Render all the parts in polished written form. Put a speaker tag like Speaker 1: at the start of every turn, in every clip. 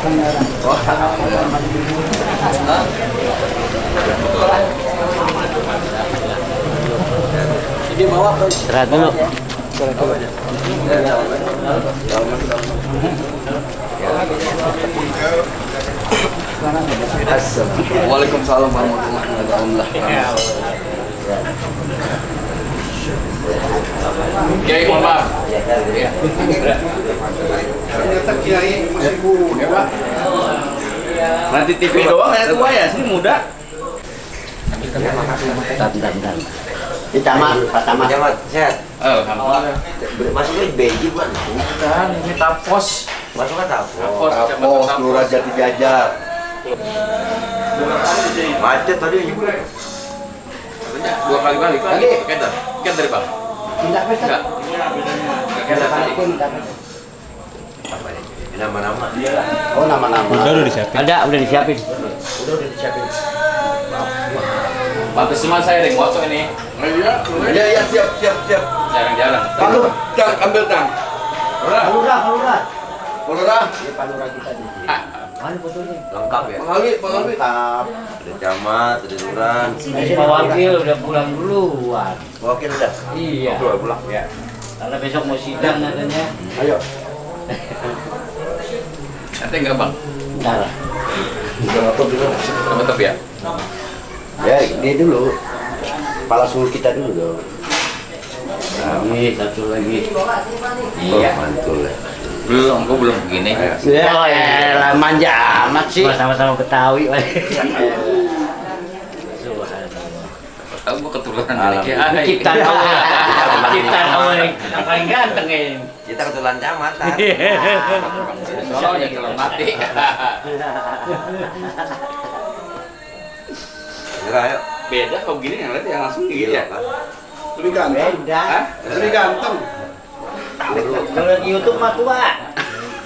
Speaker 1: Ini bawa
Speaker 2: Istirahat dulu.
Speaker 3: Waalaikumsalam warahmatullahi wabarakatuh.
Speaker 4: Kiai, mohon maaf.
Speaker 3: Ternyata Kiai masih muda.
Speaker 4: Nanti TV doang ya tua ya, sini muda.
Speaker 2: Bentar. Di tamat, Pak Tamat.
Speaker 5: Jamat, sehat.
Speaker 4: Alhamdulillah.
Speaker 5: Masuknya Beji bukan?
Speaker 4: Bukan, ini Tapos.
Speaker 5: Masuknya
Speaker 4: Tapos,
Speaker 3: Tapos, Lurah Jati Jajar.
Speaker 5: Macet tadi.
Speaker 4: Katanya 2 kali balik lagi. Keder dari Bang.
Speaker 1: Tidak bisa.
Speaker 4: Enggak. Keder tadi.
Speaker 5: Nama-nama.
Speaker 1: Oh, nama-nama.
Speaker 2: Udah disiapin. Udah disiapin.
Speaker 4: Bagus semua saya dari moto ini.
Speaker 3: Iya, siap.
Speaker 4: Jarang-jarang.
Speaker 3: Lalu, Tang, ambil Tang.
Speaker 1: Palura.
Speaker 3: Lurah,
Speaker 1: Ini Palura kita di sini. Mana fotonya?
Speaker 5: Lengkap ya.
Speaker 3: Pengalwi.
Speaker 1: Lengkap.
Speaker 5: Ada camat, ada lurah.
Speaker 2: Pak Wakil udah pulang duluan.
Speaker 5: Wakil udah.
Speaker 2: Iya.
Speaker 5: Pulang ya.
Speaker 2: Karena besok mau sidang katanya.
Speaker 1: Ayo.
Speaker 4: Nanti enggak Bang.
Speaker 2: Entar lah.
Speaker 4: Tetap ya.
Speaker 1: Ya, ini dulu. Kepala suhu kita dulu dong.
Speaker 2: Satu lagi.
Speaker 5: Iya. Mantul.
Speaker 4: Belum, gua belum begini.
Speaker 1: Ya, manja amat sih.
Speaker 2: Sama-sama Betawi.
Speaker 4: Tahu gua keturunan dari Kiai.
Speaker 2: Kita yang paling ganteng ini.
Speaker 5: Kita kebetulan camat.
Speaker 4: Soalnya kalau mati.
Speaker 5: Ayo.
Speaker 4: Beda kalau begini yang lihat yang langsung gitu ya.
Speaker 3: Lebih ganteng.
Speaker 1: Beda.
Speaker 3: Lebih ganteng.
Speaker 2: Kalau di YouTube mah tua.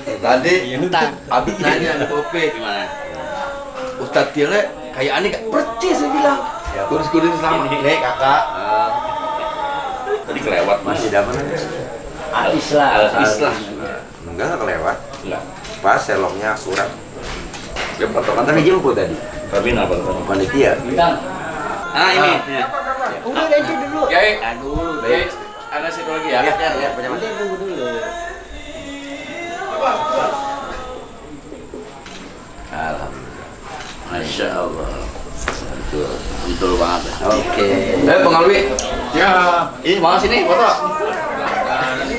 Speaker 3: Tadi, Abi nanya di Kopi.
Speaker 4: Gimana?
Speaker 3: Ustadz Tile, kayak aneh gak? Percis saya bilang. Kurus-kurus selama. Nih kakak.
Speaker 4: Tadi kelewat
Speaker 5: Masih dapat.
Speaker 2: Habis lah.
Speaker 5: Enggak kelewat.
Speaker 4: Enggak.
Speaker 5: Pas selongnya akurat.
Speaker 4: Ya potongan
Speaker 5: Kan dijemput tadi.
Speaker 4: Kabin apa tuh?
Speaker 5: Panitia.
Speaker 4: Nah ini.
Speaker 2: Udah aja dulu.
Speaker 4: Kiai. Aduh, Kiai. Ada situ lagi ya.
Speaker 5: Ya, pencamat.
Speaker 2: Tunggu dulu.
Speaker 4: Alhamdulillah. Masya Allah. Betul banget.
Speaker 3: Oke. Pengalwi.
Speaker 4: Ya.
Speaker 3: Ini mau sini foto.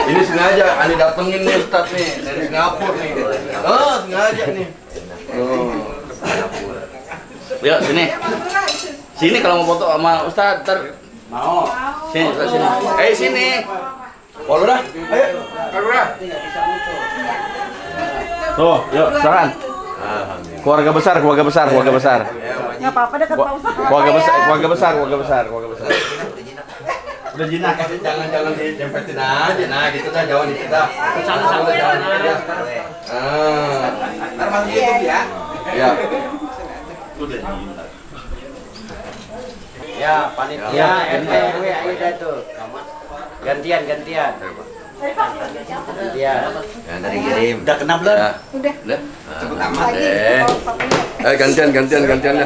Speaker 3: Ini sengaja, Ani datengin nih Ustadz nih dari Singapura nih. Oh, sengaja nih. Oh. Yuk sini. Sini kalau mau foto sama Ustadz, ntar
Speaker 1: Mau.
Speaker 3: sini, Ustadz sini. Sini. Lurah, ayo. Lurah. Tuh, yuk, silakan. Keluarga besar.
Speaker 6: Nggak apa-apa dekat Pak Ustadz.
Speaker 3: Keluarga besar. Udah jinak, jangan dijempetin aja, nah gitu dah, jauh di kita. Sama jangan aja.
Speaker 5: Ntar masuk YouTube ya.
Speaker 3: Ya.
Speaker 1: Ya, panitia RT RW ayo dah tuh. Gantian.
Speaker 5: Yang tadi kirim.
Speaker 1: Udah kena belum?
Speaker 4: Udah.
Speaker 5: Cepet amat.
Speaker 3: Gantian ya.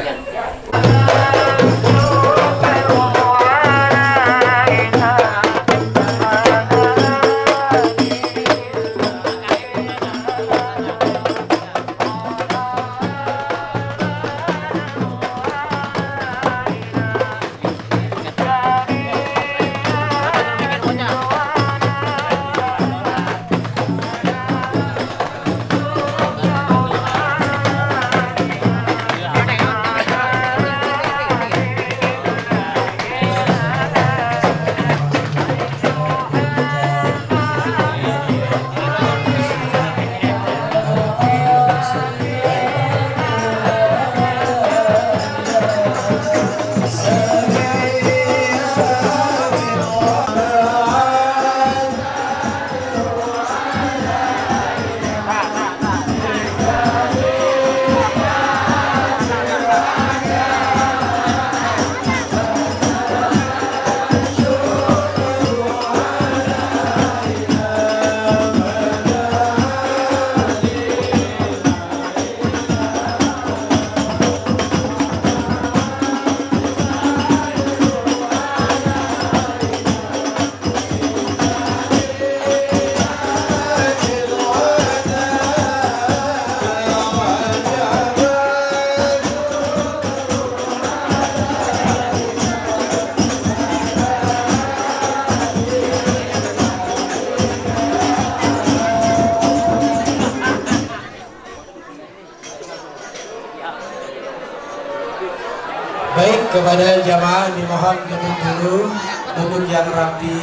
Speaker 7: kepada jamaah dimohon duduk dulu, duduk yang rapi.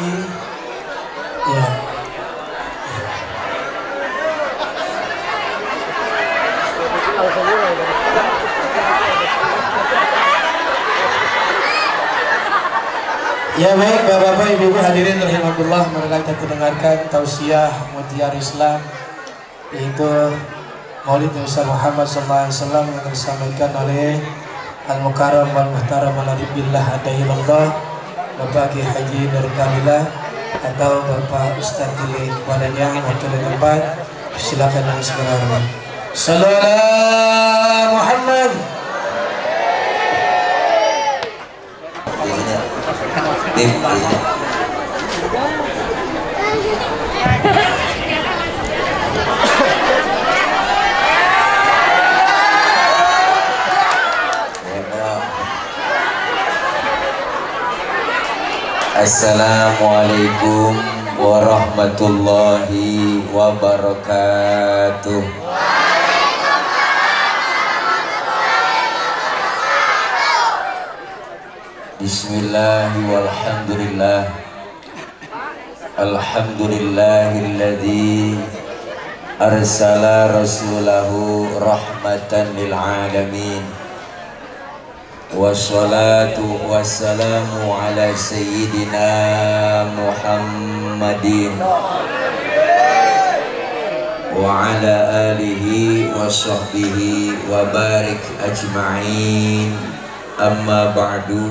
Speaker 7: Ya. Ya baik Bapak-bapak, Ibu-ibu hadirin rahimakumullah, marilah kita dengarkan tausiah Mutiara Islam, yaitu Maulid Nabi Muhammad SAW yang disampaikan oleh Al-Mukarram wal Muhtaram al-Aribillah Adahilallah Bapak Kiai Haji Nur Kamila atau Bapak Ustadz Tili kepadanya waktu dan tempat. Silakan dengan segala hormat. Sallallahu Muhammad.
Speaker 8: Assalamualaikum warahmatullahi wabarakatuh. Bismillahi walhamdulillah. Alhamdulillahilladzi arsala rasulahu rahmatan lil alamin. Wassalatu wassalamu ala sayyidina Muhammadin wa ala alihi wa sahbihi wa barik ajma'in. Amma ba'du.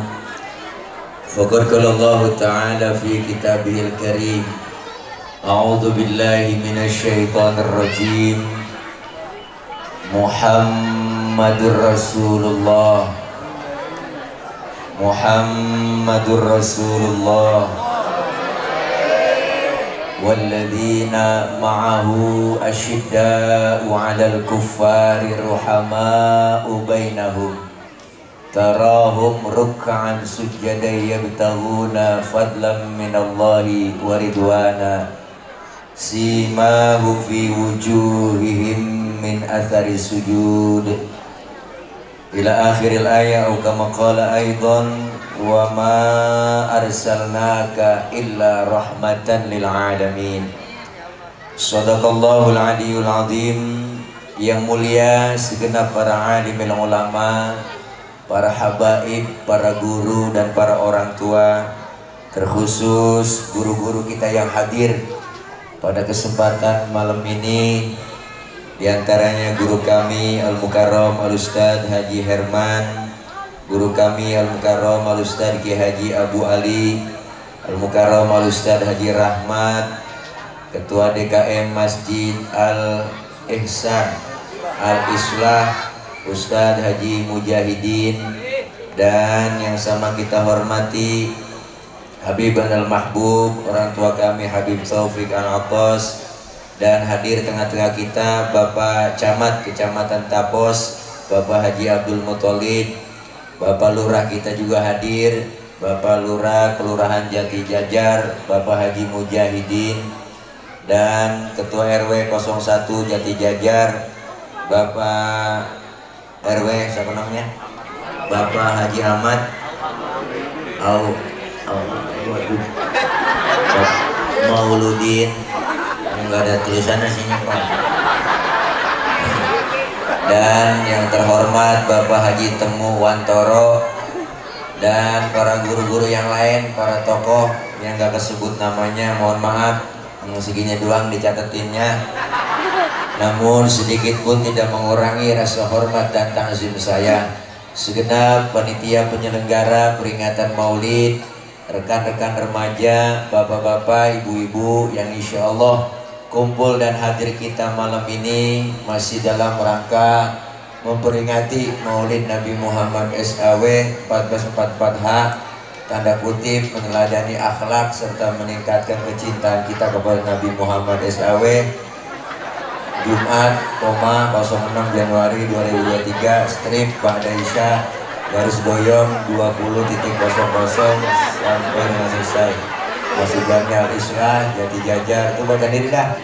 Speaker 8: Faqad qala Allah Ta'ala fi kitabihil karim. A'udzu billahi minasy syaithanir rajim. Muhammadur Rasulullah. Muhammadur Rasulullah walladzina ma'ahu asyidda'u 'alal kuffari ruhama'u bainahum tarahum ruk'an sujjadan yabtaghuna fadlan minallahi wa ridwana simahum fi wujuhihim min athari sujud ila akhiril ayat atau kama qala aidan wa ma arsalnaka illa rahmatan lil alamin. Shadaqallahul aliyul azim. Yang mulia segenap para alimul ulama, para habaib, para guru dan para orang tua, terkhusus guru-guru kita yang hadir pada kesempatan malam ini. Di antaranya guru kami Al-Mukarram Al-Ustadz Haji Herman, guru kami Al-Mukarram Al-Ustadz Kiai Haji Abu Ali, Al-Mukarram Al-Ustadz Haji Rahmat, Ketua DKM Masjid Al-Ihsan Al-Islah Ustadz Haji Mujahidin, dan yang sama kita hormati Habiban Al-Mahbub, orang tua kami Habib Taufik Al-Atas, dan hadir tengah-tengah kita Bapak Camat Kecamatan Tapos, Bapak Haji Abdul Muthalib, Bapak Lurah kita juga hadir, Bapak Lurah Kelurahan Jati Jajar, Bapak Haji Mujahidin, dan Ketua RW 01 Jati Jajar, Bapak RW siapa namanya? Bapak Haji Ahmad Mauludin, nggak ada tulisannya sini Pak. Dan yang terhormat Bapak Haji Temu Wantoro, dan para guru-guru yang lain, para tokoh yang gak kesebut namanya, mohon maaf, seginya doang dicatatinnya. Namun sedikit pun tidak mengurangi rasa hormat dan takzim saya. Segenap panitia penyelenggara peringatan Maulid, rekan-rekan remaja, bapak-bapak, ibu-ibu yang insya Allah kumpul dan hadir kita malam ini masih dalam rangka memperingati Maulid Nabi Muhammad SAW 1444H, tanda kutip meneladani akhlak serta meningkatkan kecintaan kita kepada Nabi Muhammad SAW. Jumat, 06 Januari 2023, strip Ba'da Isya, garis doyong 20.00 sampai dengan selesai. Masih Jamiah Al-Islah, Jati Jajar, itu baca diri dah.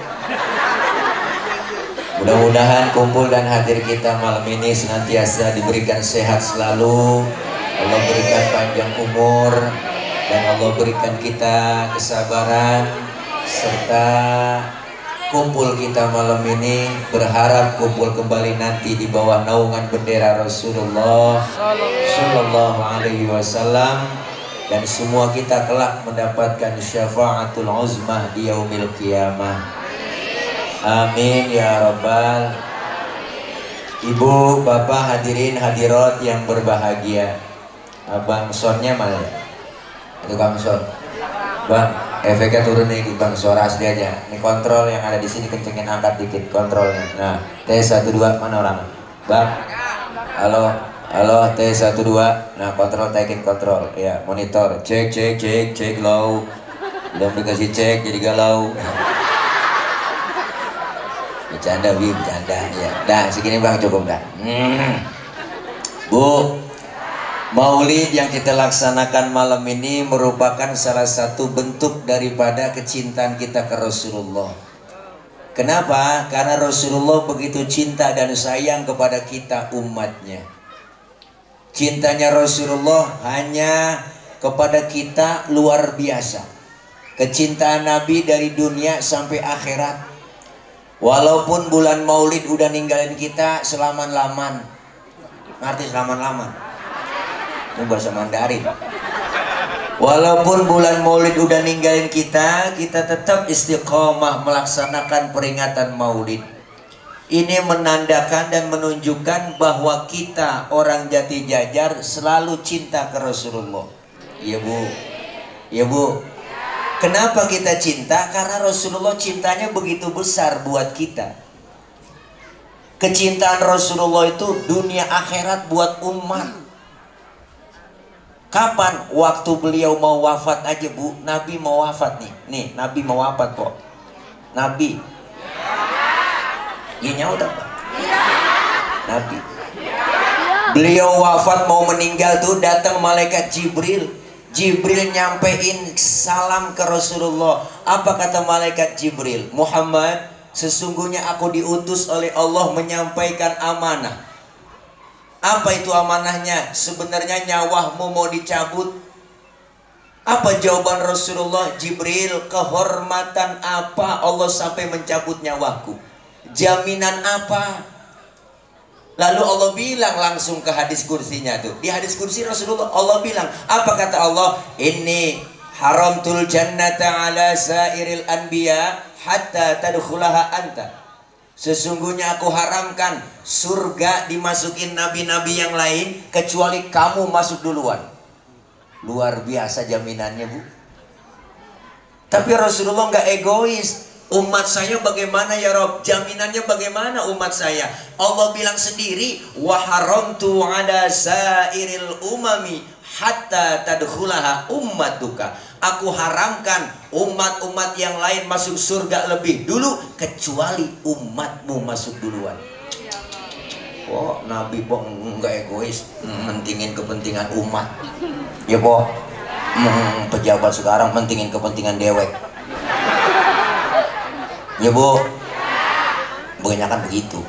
Speaker 8: Mudah-mudahan kumpul dan hadir kita malam ini senantiasa diberikan sehat selalu, Allah berikan panjang umur, dan Allah berikan kita kesabaran, serta kumpul kita malam ini berharap kumpul kembali nanti di bawah naungan bendera Rasulullah Sallallahu Alaihi Wasallam, dan semua kita kelak mendapatkan syafaatul uzmah di yaumil qiyamah. Amin ya rabbal. Ibu, bapak, hadirin hadirat yang berbahagia. Abang Sonnya mana? Itu Bang Son. Bang, efeknya turun nih Bang, suara asli aja. Ini kontrol yang ada di sini kencengin, angkat dikit kontrolnya. Nah, T12 mana orang? Bang. Halo. Halo, T12. Nah, kontrol taikin kontrol. Ya, monitor. Cek low. Belum dikasih cek jadi galau. Bercanda, bercanda ya. Dah, segini Bang cukup dah. Bu, Maulid yang kita laksanakan malam ini merupakan salah satu bentuk daripada kecintaan kita ke Rasulullah. Kenapa? Karena Rasulullah begitu cinta dan sayang kepada kita umatnya. Cintanya Rasulullah hanya kepada kita luar biasa. Kecintaan Nabi dari dunia sampai akhirat. Walaupun bulan Maulid udah ninggalin kita selaman-laman. Ngerti selaman-laman? Ini bahasa Mandarin. Walaupun bulan Maulid udah ninggalin kita tetap istiqomah melaksanakan peringatan Maulid. Ini menandakan dan menunjukkan bahwa kita orang Jati Jajar selalu cinta ke Rasulullah. Iya Bu. Iya Bu. Kenapa kita cinta? Karena Rasulullah cintanya begitu besar buat kita. Kecintaan Rasulullah itu dunia akhirat buat umat. Kapan? Waktu beliau mau wafat aja Bu. Nabi mau wafat nih. Nih, Nabi mau wafat kok. Nabi. Iya udah Pak. Nabi. Beliau wafat mau meninggal tuh, datang malaikat Jibril. Jibril nyampein salam ke Rasulullah. Apa kata malaikat Jibril? Muhammad, sesungguhnya aku diutus oleh Allah menyampaikan amanah. Apa itu amanahnya? Sebenarnya nyawamu mau dicabut. Apa jawaban Rasulullah? Jibril, kehormatan apa Allah sampai mencabut nyawaku? Jaminan apa? Lalu Allah bilang langsung ke hadis kursinya tuh. Di hadis kursi Rasulullah Allah bilang, apa kata Allah? Inni haramtul jannata ala sairil anbiya hatta tadkhulaha anta. Sesungguhnya aku haramkan surga dimasukin nabi-nabi yang lain kecuali kamu masuk duluan. Luar biasa jaminannya Bu. Tapi Rasulullah nggak egois. Umat saya bagaimana ya Rob? Jaminannya bagaimana umat saya? Allah bilang sendiri, wa haramtu ala sairil umami hatta tadkhulaha ummatuka. Aku haramkan umat-umat yang lain masuk surga lebih dulu kecuali umatmu masuk duluan. Oh, Nabi po enggak egois, mentingin kepentingan umat. Ya po, pejabat sekarang mentingin kepentingan dewek. Ya Bu, kebanyakan begitu.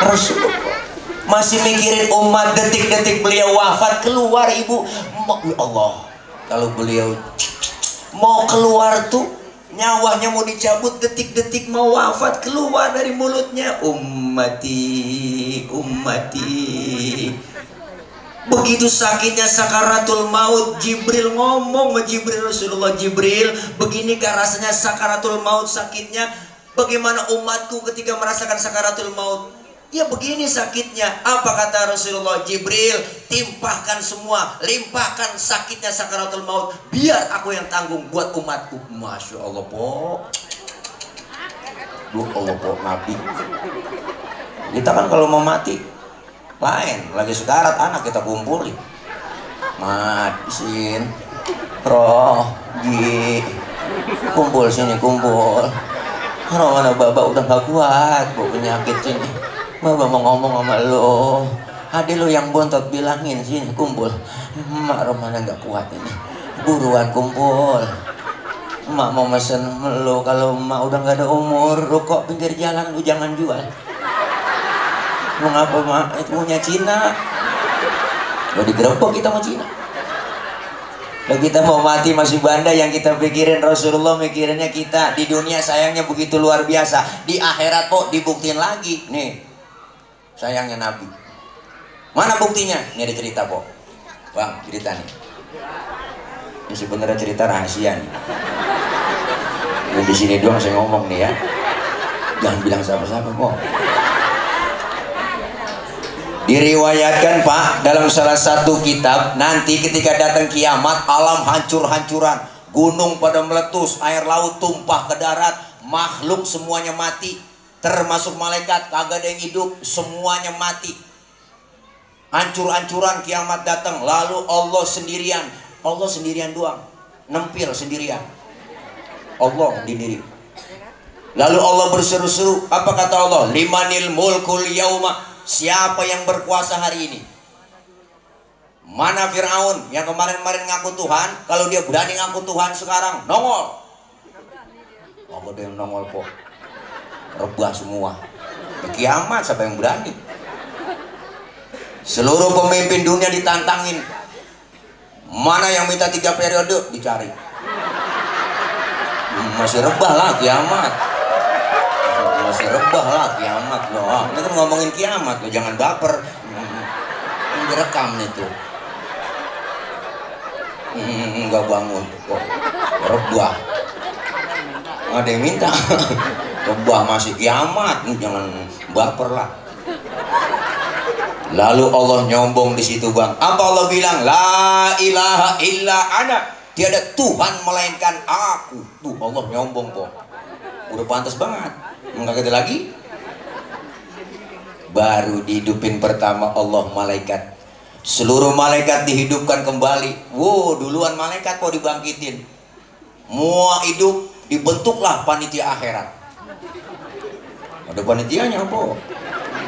Speaker 8: Rasulullah masih mikirin umat, detik-detik beliau wafat keluar Ibu. Ya Allah, kalau beliau mau keluar tuh nyawanya mau dicabut, detik-detik mau wafat keluar dari mulutnya, ummati, ummati. Begitu sakitnya sakaratul maut, Jibril ngomong sama Jibril, Rasulullah, Jibril, beginikah rasanya sakaratul maut sakitnya? Bagaimana umatku ketika merasakan sakaratul maut? Ya begini sakitnya. Apa kata Rasulullah? Jibril, timpahkan semua, limpahkan sakitnya sakaratul maut, biar aku yang tanggung buat umatku. Masya Allah po. Duh Allah po, Nabi. Kita kan kalau mau mati lain, lagi sekarat anak kita kumpulin. Sin, roh, kumpul sini, kumpul. Roh mana Baba udah gak kuat, bu penyakit sini. Baba mau ngomong sama lo. Adik lo yang bontot bilangin sini, kumpul. Emak roh mana gak kuat ini. Buruan kumpul. Emak mau mesen lo, kalau emak udah gak ada umur, rokok pinggir jalan lu jangan jual. Mengapa mak? Itu punya Cina. Lo digerebek kita sama Cina. Lo kita mau mati masih banda, yang kita pikirin Rasulullah, mikirinnya kita di dunia sayangnya begitu luar biasa. Di akhirat kok dibuktiin lagi. Nih, sayangnya Nabi. Mana buktinya? Ini ada cerita kok. Bang, cerita nih. Ini sebenarnya cerita rahasia nih. Ini di sini doang saya ngomong nih ya. Jangan bilang siapa-siapa kok. Diriwayatkan Pak dalam salah satu kitab, nanti ketika datang kiamat alam hancur-hancuran, gunung pada meletus, air laut tumpah ke darat, makhluk semuanya mati, termasuk malaikat kagak ada yang hidup, semuanya mati. Hancur-hancuran kiamat datang, lalu Allah sendirian doang, nempil sendirian. Allah sendiri. Lalu Allah berseru-seru, apa kata Allah? Limanil mulkul yauma. Siapa yang berkuasa hari ini? Mana Fir'aun yang kemarin-kemarin ngaku Tuhan? Kalau dia berani ngaku Tuhan sekarang, nongol. Oh, ada yang nongol kok. Rebah semua. Kiamat siapa yang berani? Seluruh pemimpin dunia ditantangin. Mana yang minta 3 periode? Dicari. Masih rebah lah kiamat. Masih rebah lah kiamat loh. Ini kan ngomongin kiamat loh, jangan baper. Ini direkam itu. Enggak bangun kok. Rebah. Ada yang minta. Rebah masih kiamat, jangan baper lah. Lalu Allah nyombong di situ bang. Apa Allah bilang? La ilaha illa ana. Tiada Tuhan melainkan aku. Tuh Allah nyombong kok. Udah pantas banget. Enggak ada lagi. Baru dihidupin pertama Allah malaikat. Seluruh malaikat dihidupkan kembali. Wow, duluan malaikat kok dibangkitin. Mau hidup, dibentuklah panitia akhirat. Ada panitianya kok.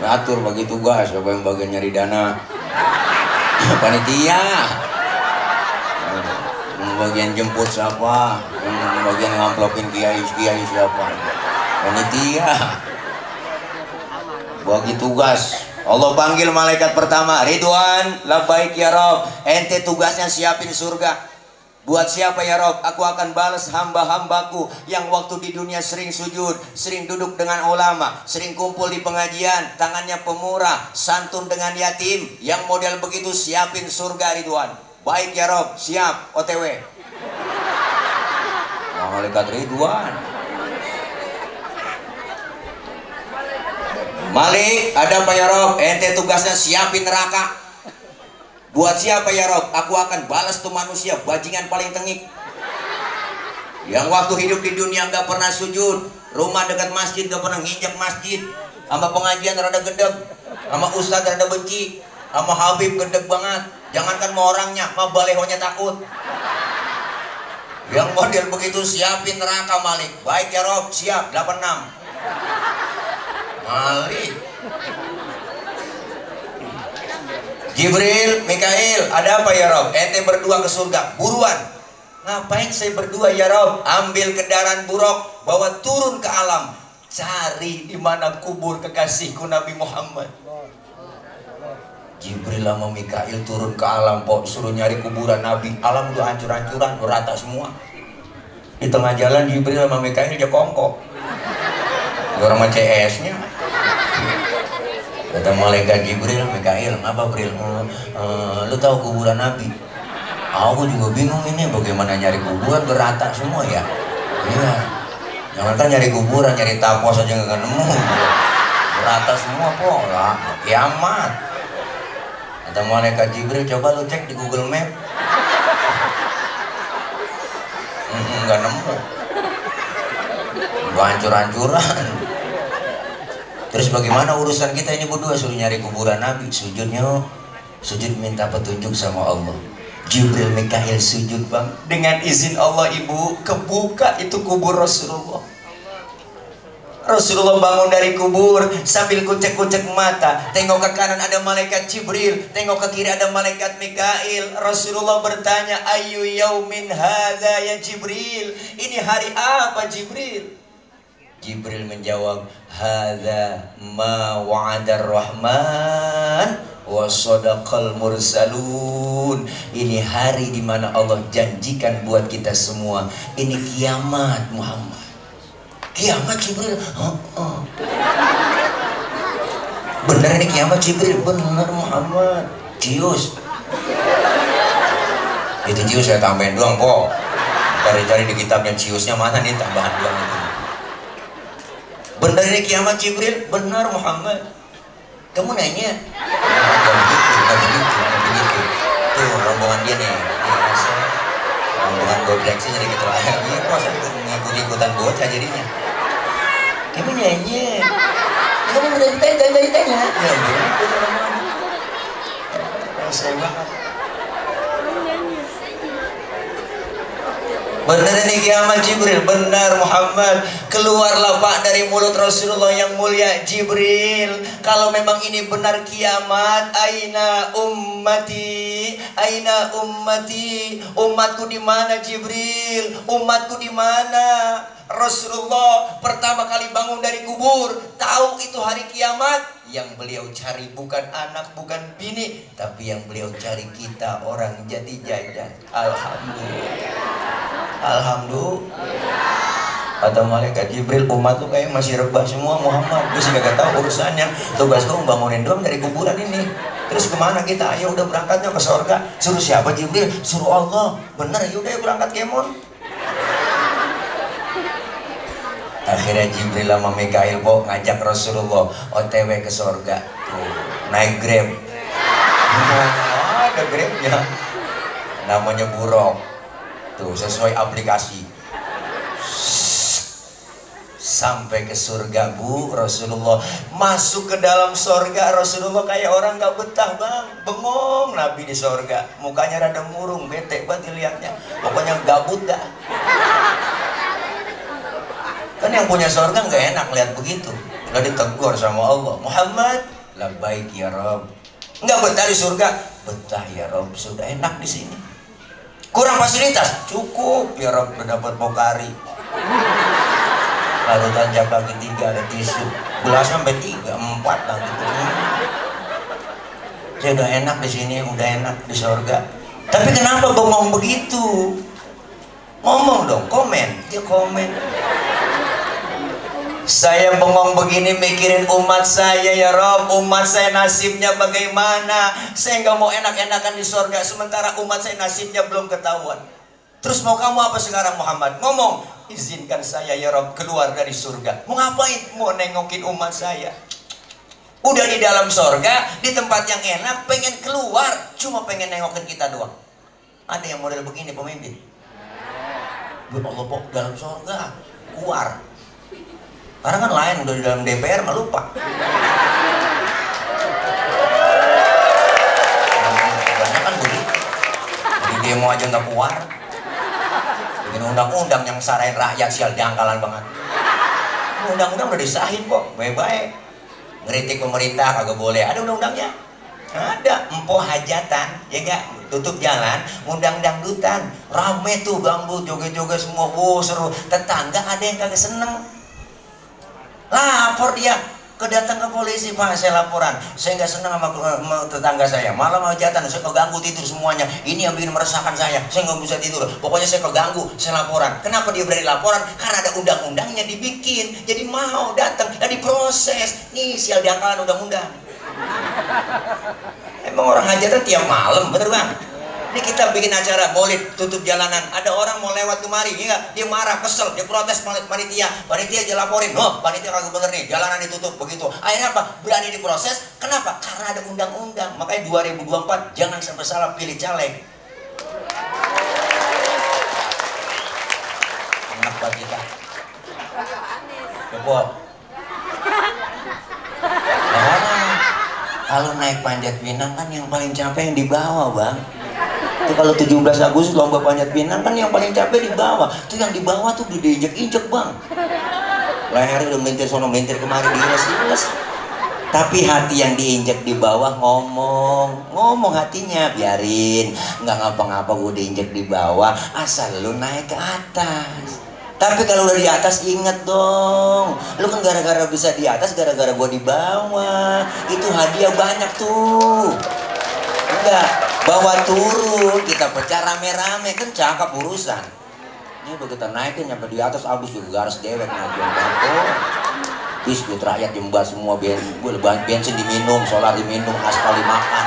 Speaker 8: Ngatur bagi tugas, siapa yang bagian nyari dana. Panitia. Bagian jemput siapa, bagian ngamplopin kiai siapa. Panitia. Bagi tugas. Allah panggil malaikat pertama, Ridwan, labbaik ya Rob, ente tugasnya siapin surga. Buat siapa ya Rob? Aku akan balas hamba-hambaku yang waktu di dunia sering sujud, sering duduk dengan ulama, sering kumpul di pengajian, tangannya pemurah, santun dengan yatim. Yang model begitu siapin surga Ridwan. Baik ya Rob, siap, OTW. Malaikat Ridwan. Malik, ada apa ya Rob? Ente tugasnya siapin neraka. Buat siapa ya Rob? Aku akan balas tuh manusia bajingan paling tengik, yang waktu hidup di dunia nggak pernah sujud, rumah dekat masjid nggak pernah nginjak masjid, sama pengajian rada gedeg, sama ustadz rada benci, sama Habib gedeg banget. Jangankan mau orangnya, sama balehonya takut. Yang model begitu siapin neraka Malik. Baik ya Rob, siap 86. Malik. Jibril, Mikail, ada apa ya Rob? Ente berdua ke surga, buruan. Ngapain saya berdua ya Rob? Ambil kendaraan buruk, bawa turun ke alam, cari di mana kubur kekasihku Nabi Muhammad. Jibril sama Mikail turun ke alam, pok, suruh nyari kuburan Nabi. Alam udah hancur-hancuran, udah rata semua. Di tengah jalan Jibril sama Mikail dia kongkok. Orang sama CS-nya. Kata malaikat Jibril, Mikail, apa Bril? Lu tahu kuburan Nabi? Aku juga bingung ini, bagaimana nyari kuburan berata semua ya. Iya. Jangan kan nyari kuburan, nyari tapos aja nggak nemu. Berata semua pola, kiamat. Kata malaikat Jibril, coba lu cek di Google Map. Nggak nemu. Hancur-hancuran. Terus bagaimana urusan kita ini berdua? Suruh nyari kuburan Nabi, sujudnya sujud minta petunjuk sama Allah. Jibril Mikail sujud bang, dengan izin Allah ibu kebuka itu kubur Rasulullah. Rasulullah bangun dari kubur sambil kucek-kucek mata, tengok ke kanan ada malaikat Jibril, tengok ke kiri ada malaikat Mikail. Rasulullah bertanya, ayu yaumin hadza ya Jibril, ini hari apa Jibril? Jibril menjawab, hadza ma wa'adar rahman wa sadaqal mursalun. Ini hari di mana Allah janjikan buat kita semua. Ini kiamat Muhammad. Kiamat Jibril. Benar ini kiamat Jibril. Benar Muhammad. Cius. Itu cius saya tambahin doang po. Cari-cari di kitabnya ciusnya mana nih, tambahan doang itu. Benar ini kiamat Jibril? Benar Muhammad. Kamu nanya? Bukan begitu. Tuh rombongan dia nih. Rombongan Godrex jadi gitu lah. Iya kok saya ngikut-ikutan bocah jadinya. Kamu nanya? Kamu udah ditanya? Ya begitu rombongan. Saya banget. Benar ini kiamat Jibril? Benar Muhammad. Keluarlah Pak dari mulut Rasulullah yang mulia, Jibril, kalau memang ini benar kiamat, aina ummati, aina ummati, umatku di mana Jibril, umatku di mana? Rasulullah pertama kali bangun dari kubur, tahu itu hari kiamat. Yang beliau cari bukan anak, bukan bini, tapi yang beliau cari kita orang jadi jajan. Alhamdulillah. Alhamdulillah. Kata malaikat Jibril, umat tuh kayak masih rebah semua Muhammad. Gue sih gak tahu urusannya. Tugasku bangunin doang dari kuburan ini. Terus kemana kita? Ayo udah berangkatnya ke surga. Suruh siapa Jibril? Suruh Allah. Bener yaudah ya berangkat kemon. Akhirnya Jibril sama Mikail kok ngajak Rasulullah OTW ke surga. Tuh, naik Grab. Ada Grabnya. Namanya Buruk. Tuh sesuai aplikasi. Sampai ke surga Bu, Rasulullah masuk ke dalam surga. Rasulullah kayak orang gak betah bang, bengong Nabi di surga. Mukanya rada murung, bete banget dilihatnya. Pokoknya gabut dah. Kan yang punya surga gak enak lihat begitu. Udah ditegur sama Allah, Muhammad, labbaik ya Rabb. Nggak betah di surga? Betah ya Rabb, sudah enak di sini. Kurang fasilitas? Cukup ya Rob, udah dapat pokari. Lalu tanjak lagi 3 ada tisu. Gelas sampai 3, 4 lah gitu. Saya udah enak di sini, udah enak di surga. Tapi kenapa bengong begitu? Ngomong dong, komen. Dia komen. Saya bengong begini mikirin umat saya ya Rob. Umat saya nasibnya bagaimana? Saya nggak mau enak-enakan di surga, sementara umat saya nasibnya belum ketahuan. Terus mau kamu apa sekarang Muhammad? Ngomong, izinkan saya ya Rob keluar dari surga. Mau ngapain? Mau nengokin umat saya. Udah di dalam surga, di tempat yang enak, pengen keluar, cuma pengen nengokin kita doang. Ada yang model begini pemimpin? Ya Allah pok, dalam surga keluar. Karena kan lain udah di dalam DPR mah lupa. Banyak kan begitu. Di demo aja nggak keluar. Bikin undang-undang yang sarain rakyat sial jangkalan banget. Undang-undang udah disahin kok, baik-baik. Ngeritik pemerintah kagak boleh. Ada undang-undangnya. Ada empo hajatan, ya enggak? Tutup jalan, undang dangdutan. Rame tuh bambu, joget-joget semua, wow seru. Tetangga ada yang kagak seneng. Lapor dia, kedatang ke polisi, Pak saya laporan, saya nggak senang sama tetangga saya, malam hajatan, saya keganggu tidur semuanya, ini yang bikin meresahkan saya nggak bisa tidur, pokoknya saya keganggu, saya laporan. Kenapa dia berani laporan? Karena ada undang-undangnya dibikin, jadi mau datang dan diproses. Nih sial diangkalan undang-undang. Emang orang hajatan tiap malam, bener bang? Ini kita bikin acara maulid tutup jalanan, ada orang mau lewat kemari, ya dia marah, kesel, dia protes panitia aja laporin, oh panitia kagak bener nih, jalanan ditutup begitu. Akhirnya apa? Berani diproses. Kenapa? Karena ada undang-undang. Makanya 2024 jangan sampai salah pilih caleg. Enak buat kita. Coba. Kalau naik Panjat Pinang kan yang paling capek yang di bawah bang. Itu kalau 17 Agustus lomba Panjat Pinang kan yang paling capek di bawah. Itu yang di bawah tuh udah diinjek-injek bang. Lehernya udah melintir sono melintir kemari diiles-iles. Tapi hati yang diinjek di bawah ngomong hatinya, biarin nggak ngapa-ngapa gue diinjek di bawah, asal lu naik ke atas. Tapi kalau udah di atas inget dong, lu kan gara-gara bisa di atas, gara-gara gua di bawah. Itu hadiah banyak tuh. Enggak, bawa turun, kita pecah rame-rame, kan cakep urusan. Ini udah kita naikin sampai di atas, abis juga garis dewek ngajuan kantor. Biskuit rakyat jembat semua, bensin diminum, solar diminum, aspal dimakan.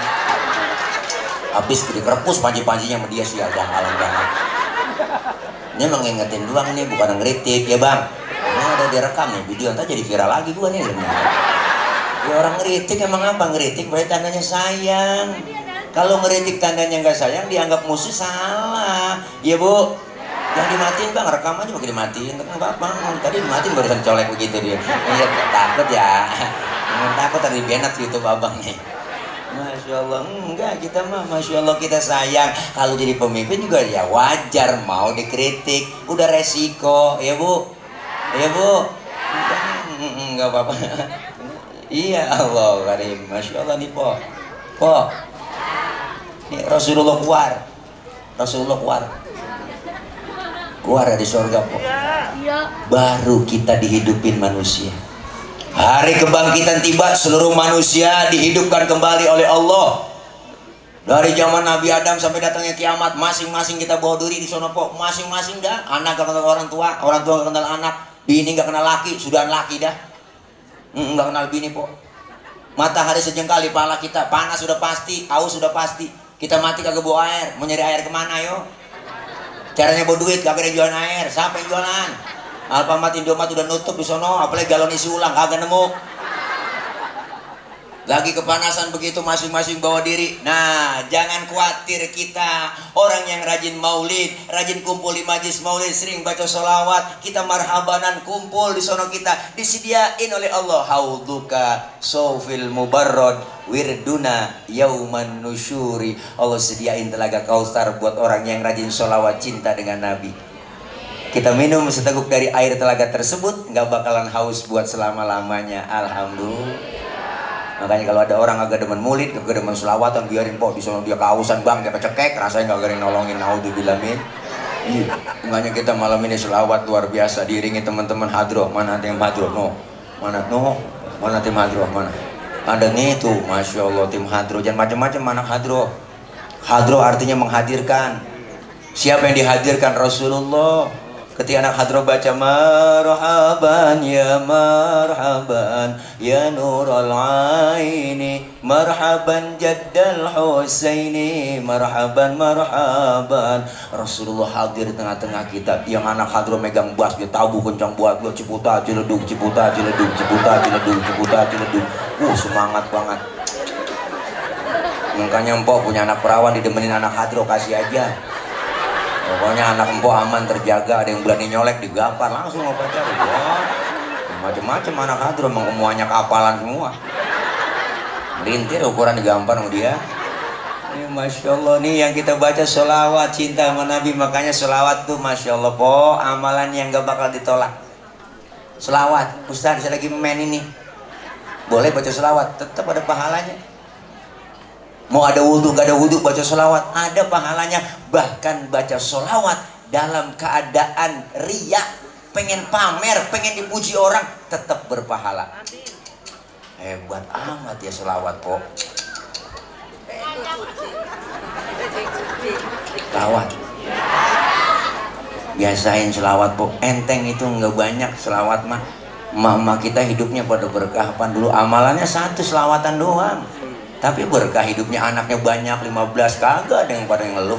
Speaker 8: Habis dikerepus panci-pancinya sama dia sial alam banget. Ini emang ngingetin doang nih, bukan ngeritik ya bang. Ini ada direkam nih video, ntar jadi viral lagi gua nih. Ya orang ngeritik emang apa? Ngeritik berarti tandanya sayang. Kalau ngeritik tandanya nggak sayang, dianggap musuh, salah. Iya bu, jangan dimatiin bang, rekam aja pakai dimatiin. Nggak apa-apa, tadi dimatiin barusan colek begitu dia. Ini takut ya, takut tadi benak YouTube abang nih. Masya Allah, enggak, kita mah Masya Allah kita sayang. Kalau jadi pemimpin juga ya wajar mau dikritik, udah resiko, ya bu, ya bu, enggak apa-apa. Iya Allah karim, Masya Allah nih po, nih Rasulullah keluar dari surga po, baru kita dihidupin manusia. Hari kebangkitan tiba, seluruh manusia dihidupkan kembali oleh Allah. Dari zaman Nabi Adam sampai datangnya kiamat, masing-masing kita bawa diri di sono po, masing-masing dah. Anak gak kenal orang tua gak kenal anak, bini gak kenal laki, sudah laki dah. Gak kenal bini po. Matahari sejengkal di pala kita, panas sudah pasti, haus sudah pasti. Kita mati kagak bawa air, mau nyari air kemana yo? Caranya bawa duit, kagak ada jualan air, siapa yang jualan? Alfamart, Indomaret udah nutup di sono, apalagi galon isi ulang kagak nemu. Lagi kepanasan begitu, masing-masing bawa diri. Nah, jangan khawatir kita orang yang rajin maulid, rajin kumpul di majlis maulid, sering baca sholawat, kita marhabanan kumpul di sono, kita disediain oleh Allah haudzuka sofil mubarrad wirduna yauman nusyuri. Allah sediain telaga kausar buat orang yang rajin sholawat cinta dengan Nabi. Kita minum seteguk dari air telaga tersebut, nggak bakalan haus buat selama-lamanya. Alhamdulillah. Makanya kalau ada orang agak demen mulit, agak demen selawatan, biarin po, di sana dia kehausan bang, dia kecekek, rasanya nggak ada yang nolongin. Naudzubillah min. Makanya kita malam ini selawat luar biasa, diiringi teman-teman hadroh. Mana ada yang hadroh? Mana tim hadroh? Mana? Ada nih tuh, Masya Allah tim hadroh. Jangan macam-macam anak hadroh. Hadroh artinya menghadirkan. Siapa yang dihadirkan? Rasulullah. Ketika anak hadroh baca marhaban ya nurul aini, marhaban jaddal husaini, marhaban. Rasulullah hadir di tengah-tengah kita. Yang anak hadroh megang bass, dia tabu kencang buat gua, ciputa ciledug. Semangat banget. Makanya empok punya anak perawan, didemenin anak hadroh, kasih aja. Pokoknya anak empok aman, terjaga, ada yang berani nyolek digampar langsung mau pacar. Macam-macam anak hadroh, semuanya kapalan semua. Melintir ukuran digampar sama dia. Ini Masya Allah nih yang kita baca sholawat cinta sama Nabi. Makanya sholawat tuh Masya Allah po, amalan yang gak bakal ditolak. Sholawat, Ustaz saya lagi main ini, boleh baca sholawat, tetap ada pahalanya. Mau ada wudhu, gak ada wudhu, baca sholawat, ada pahalanya. Bahkan baca sholawat dalam keadaan riya, pengen pamer, pengen dipuji orang, tetap berpahala. Hebat amat ya sholawat kok. Sholawat, biasain sholawat kok. Enteng itu nggak banyak sholawat mah. Mama kita hidupnya pada berkah. Dulu amalannya satu sholawatan doang. Tapi berkah hidupnya, anaknya banyak, 15, kagak ada yang pada yang ngeluh.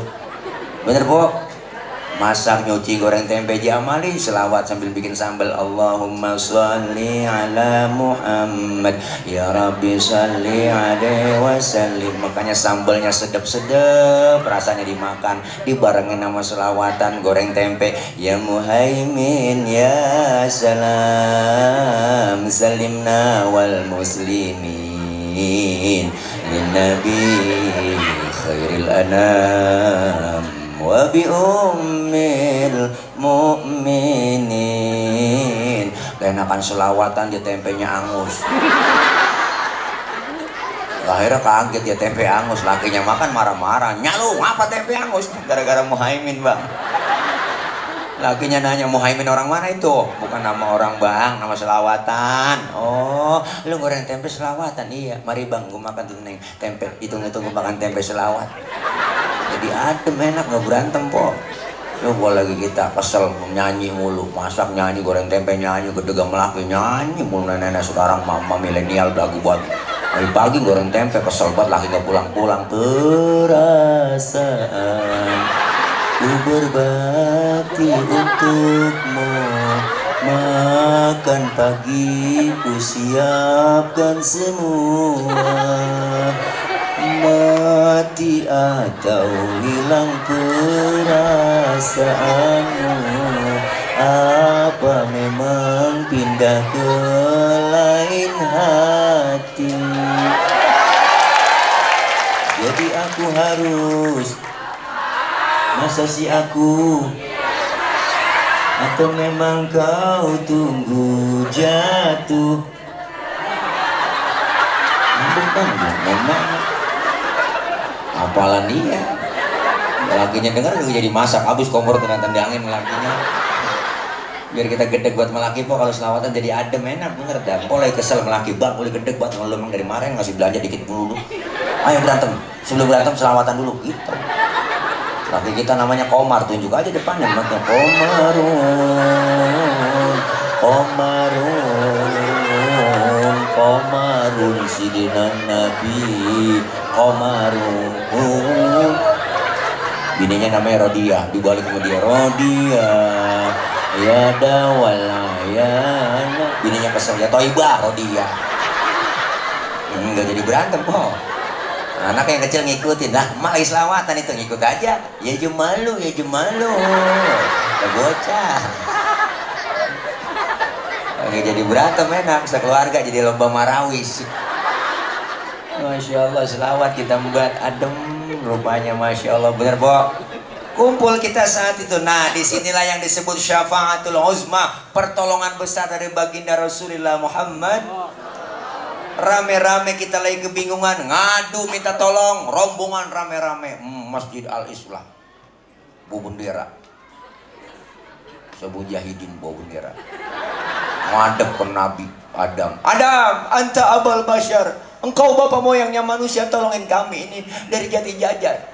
Speaker 8: Bener po? Masak, nyuci, goreng tempe, diamali, selawat sambil bikin sambal. Allahumma sholli ala Muhammad, ya Rabbi sholli alaihi wasallim. Makanya sambalnya sedap-sedap, rasanya dimakan, dibarengin sama selawatan, goreng tempe. Ya Muhaimin, ya salam, salimna wal muslimin lin nabi khairil anam wa bi ummil mu'minin. Kenakan selawatan dia tempenya angus. Akhirnya kaget ya tempe angus, lakinya makan marah-marah. Nyalu apa tempe angus? Gara-gara Muhaimin bang. Lakinya nanya, Muhaimin orang mana itu? Bukan nama orang bang, nama selawatan. Oh, lu goreng tempe selawatan? Iya, mari bang, gue makan tuh neng tempe. Hitung-hitung gue makan tempe selawat. Jadi adem, enak, gak berantem po. Lu boleh lagi kita kesel nyanyi mulu, masak nyanyi, goreng tempe nyanyi, gedegam laki nyanyi mulu. Nenek sekarang mama milenial belagu buat pagi goreng tempe, kesel banget laki gak pulang-pulang. Perasaan ku berbakti untukmu, makan pagi ku siapkan semua, mati atau hilang perasaanmu, apa memang pindah ke lain hati. Jadi aku harus, masa sih aku, atau memang kau tunggu jatuh? Bukan, memang apalan dia. Lakinya dengar gak jadi masak, habis kompor kena tendangin lakinya. Biar kita gedeg buat melaki po, kalau selawatan jadi adem enak bener dah. Mulai kesel melaki bang, mulai gedeg buat kalau emang dari kemarin ngasih belanja dikit dulu. Ayo berantem, sebelum berantem selawatan dulu gitu. Laki kita namanya Komar, tunjuk aja depannya namanya Komarun sidina Nabi Komarun. Bininya namanya Rodia, dibalik sama dia Rodia ya dawalayana. Bininya kesel ya Toibah Rodia. Enggak jadi berantem kok. Anak yang kecil ngikutin lah, mak lagi selawatan itu ngikut aja. Ya jemalu, ya jemalu. Udah bocah. Lagi jadi berantem enak, sekeluarga jadi lomba marawis. Masya Allah selawat kita membuat adem rupanya, Masya Allah bener Bo. Kumpul kita saat itu. Nah disinilah yang disebut syafaatul uzma, pertolongan besar dari baginda Rasulullah Muhammad. Rame-rame kita lagi kebingungan, ngadu minta tolong, rombongan rame-rame Masjid Al-Islah, bawa bendera, Sabu Jahidin bawa bendera, ngadep ke Nabi Adam. Adam, anta abal bashar, engkau bapak moyangnya manusia, tolongin kami ini dari jati jajar.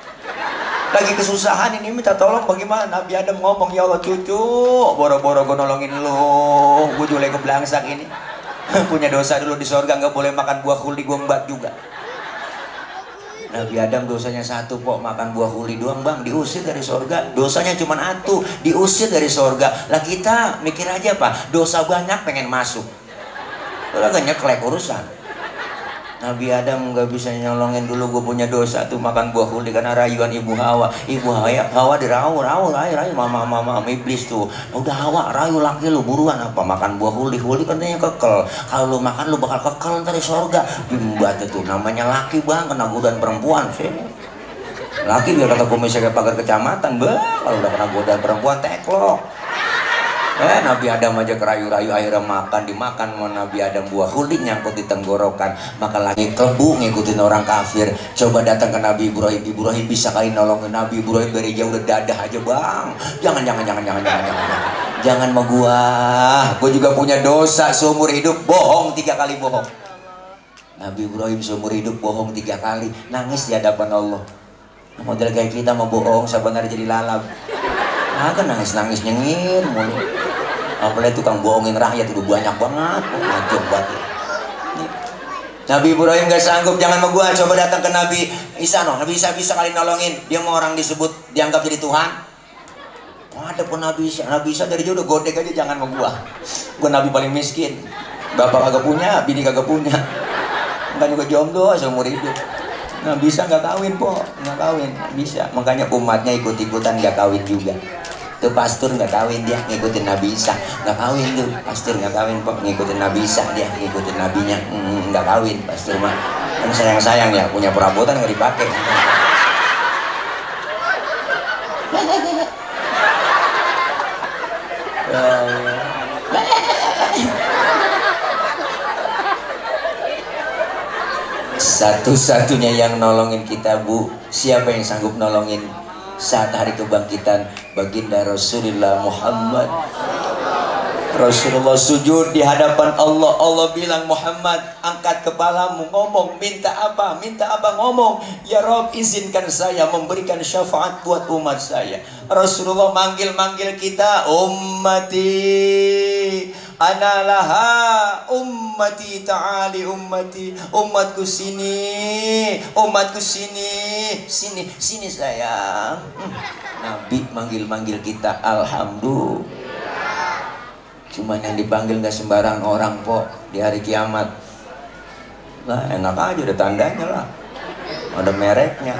Speaker 8: Lagi kesusahan ini minta tolong bagaimana? Nabi Adam ngomong, ya Allah cucu, boro-boro gue nolongin lu, gue juga lagi kebelangsak ini. Punya dosa dulu di sorga, nggak boleh makan buah kuli, gue mbak juga. Nabi Adam dosanya satu kok, makan buah kuli doang bang, diusir dari sorga. Dosanya cuma satu, diusir dari sorga. Lah kita mikir aja pak, dosa banyak pengen masuk. Udah gak nyeklek urusan. Nabi Adam nggak bisa nyolongin dulu, gue punya dosa tuh makan buah kuli karena rayuan ibu Hawa. Ibu Hawa dirayu, mama iblis tuh. Udah Hawa rayu laki lu buruan apa makan buah kuli katanya kekel. Kalau lu makan lu bakal kekel dari sorga. Bimbat itu namanya laki bang, kena godaan perempuan sih. Laki biar kata komisi kayak pagar kecamatan bang, kalau udah kena godaan perempuan teklok. Nabi Adam aja kerayu-rayu akhirnya makan, dimakan sama Nabi Adam buah kulit nyangkut di tenggorokan. Maka lagi kebu ngikutin orang kafir. Coba datang ke Nabi Ibrahim, Ibrahim bisa kali nolongin Nabi Ibrahim dari jauh, udah dadah aja bang. Jangan sama gua juga punya dosa seumur hidup, bohong 3 kali bohong. Nabi Ibrahim seumur hidup bohong 3 kali, nangis di hadapan Allah. Model kayak kita mau bohong sebenarnya jadi lalap. Kan nangis-nangis nyengir mulu. Apalagi tukang bohongin rakyat itu banyak banget. Ngajak banget. Nabi Ibrahim gak sanggup, jangan sama gua, coba datang ke Nabi Isa no. Nabi Isa bisa kali nolongin. Dia mau orang disebut dianggap jadi Tuhan. Ada pun Nabi Isa dari jauh udah godek aja, jangan sama gua. Gua Nabi paling miskin. Bapak kagak punya, bini kagak punya. Enggak juga jomblo seumur hidup. Nah bisa nggak kawin po, nggak kawin bisa. Makanya umatnya ikut-ikutan nggak kawin juga. Tuh pastor nggak kawin dia ngikutin Nabi Isa, nggak kawin tuh pastor nggak kawin po, ngikutin Nabi Isa dia ngikutin nabinya, nggak kawin pastor mah. Kan sayang ya punya perabotan nggak dipakai. Satu-satunya yang nolongin kita bu, siapa yang sanggup nolongin saat hari kebangkitan baginda Rasulullah Muhammad. Rasulullah sujud di hadapan Allah. Allah bilang, Muhammad, angkat kepalamu, ngomong, minta apa? Minta apa? Ngomong, ya Rob, izinkan saya memberikan syafaat buat umat saya. Rasulullah manggil-manggil kita, ummati analaha, ummati ta'ali, ummati, umatku sini, umatku sini, sini, sini sayang. Nabi manggil-manggil kita, alhamdulillah. Cuman yang dipanggil nggak sembarangan orang po di hari kiamat. Lah enak aja, ada tandanya lah, ada mereknya.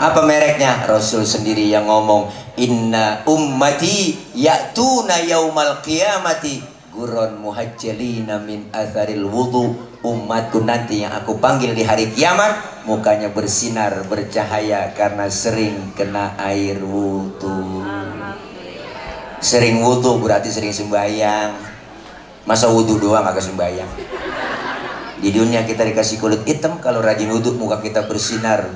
Speaker 8: Apa mereknya? Rasul sendiri yang ngomong, inna ummati ya'tuna yaumal qiyamati guron muhajjalina min atharil wudu. Umatku nanti yang aku panggil di hari kiamat mukanya bersinar bercahaya karena sering kena air wudu. Sering wudu berarti sering sembahyang. Masa wudu doang agak sembahyang? Di dunia kita dikasih kulit hitam, kalau rajin wudu muka kita bersinar.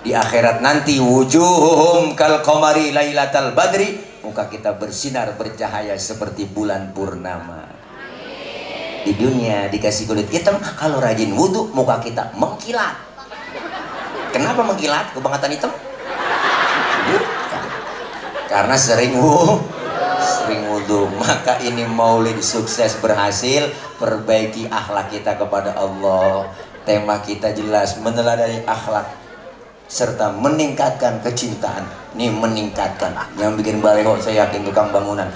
Speaker 8: Di akhirat nanti wujuhum kal qamari lailatal badri, muka kita bersinar bercahaya seperti bulan purnama. Di dunia dikasih kulit hitam, kalau rajin wudu muka kita mengkilat. Kenapa mengkilat? Kebangetan hitam? Bukan. Karena sering wudu. Maka ini maulid sukses berhasil, perbaiki akhlak kita kepada Allah. Tema kita jelas, meneladani akhlak serta meningkatkan kecintaan. Ini meningkatkan, yang bikin baleho saya yakin tukang bangunan.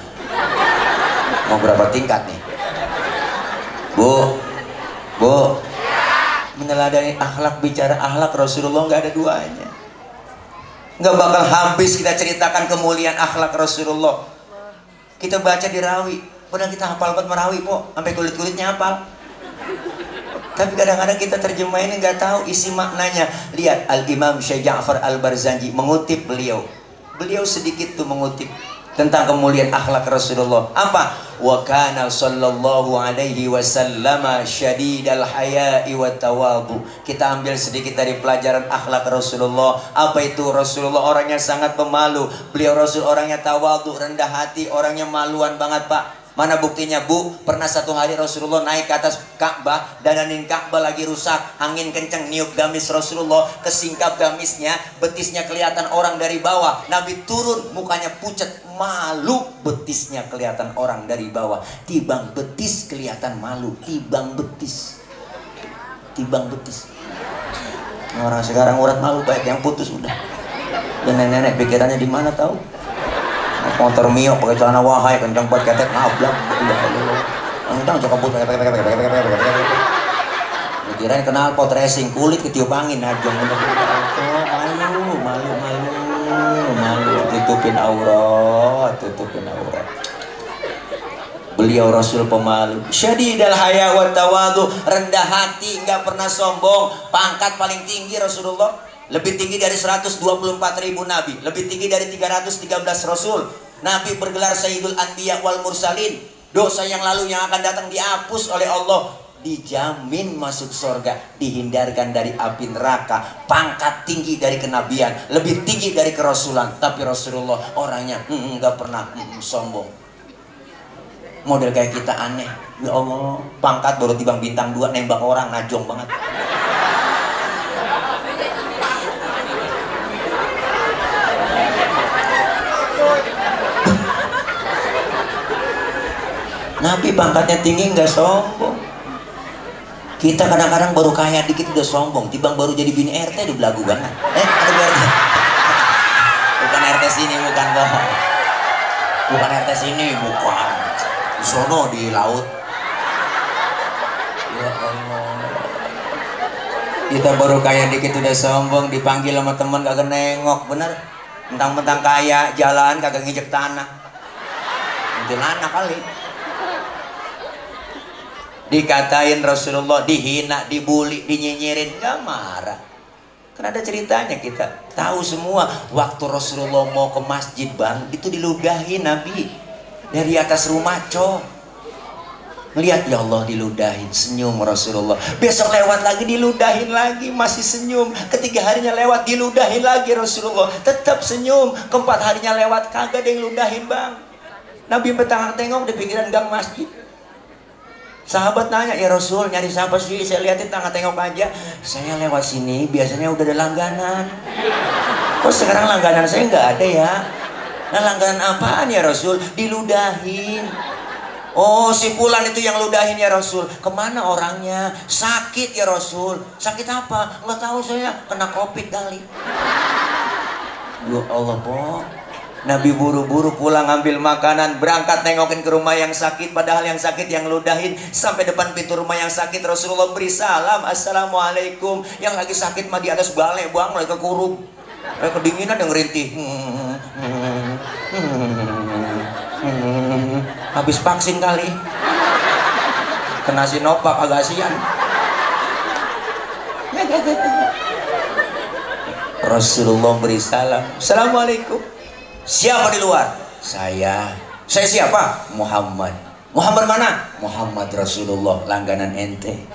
Speaker 8: Mau berapa tingkat nih? Bu, meneladani akhlak, bicara akhlak Rasulullah nggak ada duanya. Nggak bakal habis kita ceritakan kemuliaan akhlak Rasulullah. Kita baca di rawi, padahal kita hafal banget merawi po, sampai kulit-kulitnya hafal. Tapi kadang-kadang kita terjemahin nggak tahu isi maknanya. Lihat Al-Imam Syekh Ja'far Al-Barzanji mengutip beliau sedikit tuh mengutip tentang kemuliaan akhlak Rasulullah. Apa? Wa kana sallallahu alaihi wasallam syadidal haya'i wat tawadhu. Kita ambil sedikit dari pelajaran akhlak Rasulullah. Apa itu? Rasulullah orangnya sangat pemalu. Beliau Rasul orangnya tawadhu, rendah hati, orangnya maluan banget, Pak. Mana buktinya, Bu? Pernah satu hari Rasulullah naik ke atas Ka'bah, dananin Ka'bah lagi rusak, angin kenceng niup gamis Rasulullah, kesingkap gamisnya, betisnya kelihatan orang dari bawah. Nabi turun, mukanya pucat, malu, betisnya kelihatan orang dari bawah. Tibang betis kelihatan malu, tibang betis. Orang sekarang urat malu baik yang putus udah. Dan nenek-nenek pikirannya di mana tahu? Motor Mio pakai celana wahai kencang buat ketek ngablak. Kencang cokap but kirain kenal pot racing, kulit ketiup angin aja. Malu, tutupin aurat. Beliau Rasul pemalu, syadidal haya wa tawadhu, rendah hati, nggak pernah sombong. Pangkat paling tinggi Rasulullah, lebih tinggi dari 124.000 nabi, lebih tinggi dari 313 rasul. Nabi bergelar Sayyidul Anbiya wal Mursalin. Dosa yang lalu yang akan datang dihapus oleh Allah. Dijamin masuk surga, dihindarkan dari api neraka. Pangkat tinggi dari kenabian, lebih tinggi dari kerasulan. Tapi Rasulullah orangnya nggak pernah sombong. Model kayak kita aneh. Ya Allah, pangkat baru tibang bintang 2 nembak orang, najong banget. Nabi pangkatnya tinggi nggak sombong. Kita kadang-kadang baru kaya dikit udah sombong, tibang baru jadi bini RT udah belagu banget. Ada RT. Bukan RT sini, bukan kok. Bukan RT sini, bukan. Di sono di laut. Ya Allah. Kita baru kaya dikit udah sombong, dipanggil sama temen kagak nengok, bener. Mentang-mentang kaya, jalan kagak nginjek tanah. Kuntilanak kali. Dikatain Rasulullah, dihina, dibully, dinyinyirin, gak marah. Karena ada ceritanya, kita tahu semua. Waktu Rasulullah mau ke masjid, bang, itu diludahi Nabi dari atas rumah, Lihat ya Allah diludahin, senyum Rasulullah. Besok lewat lagi diludahin lagi, masih senyum. Ketiga harinya lewat diludahin lagi Rasulullah, tetap senyum. Keempat harinya lewat kagak ada yang ludahin bang. Nabi betang tengok di pinggiran gang masjid. Sahabat nanya, ya Rasul nyari siapa sih? Saya lihatin tengah tengok aja. Saya lewat sini biasanya udah ada langganan. Kok sekarang langganan saya nggak ada ya? Nah langganan apaan ya Rasul? Diludahin. Oh si Fulan itu yang ludahin ya Rasul. Kemana orangnya? Sakit ya Rasul. Sakit apa? Nggak tahu saya, kena COVID kali. Ya Allah po. Nabi buru-buru pulang ambil makanan, berangkat nengokin ke rumah yang sakit, padahal yang sakit yang ludahin. Sampai depan pintu rumah yang sakit Rasulullah beri salam, assalamualaikum. Yang lagi sakit mah di atas balai bang, lagi kekurung, kedinginan yang rintih. Habis vaksin kali, kena Sinovac agak sian. Rasulullah beri salam, assalamualaikum. Siapa di luar? Saya siapa? Muhammad. Muhammad mana? Muhammad Rasulullah, langganan ente.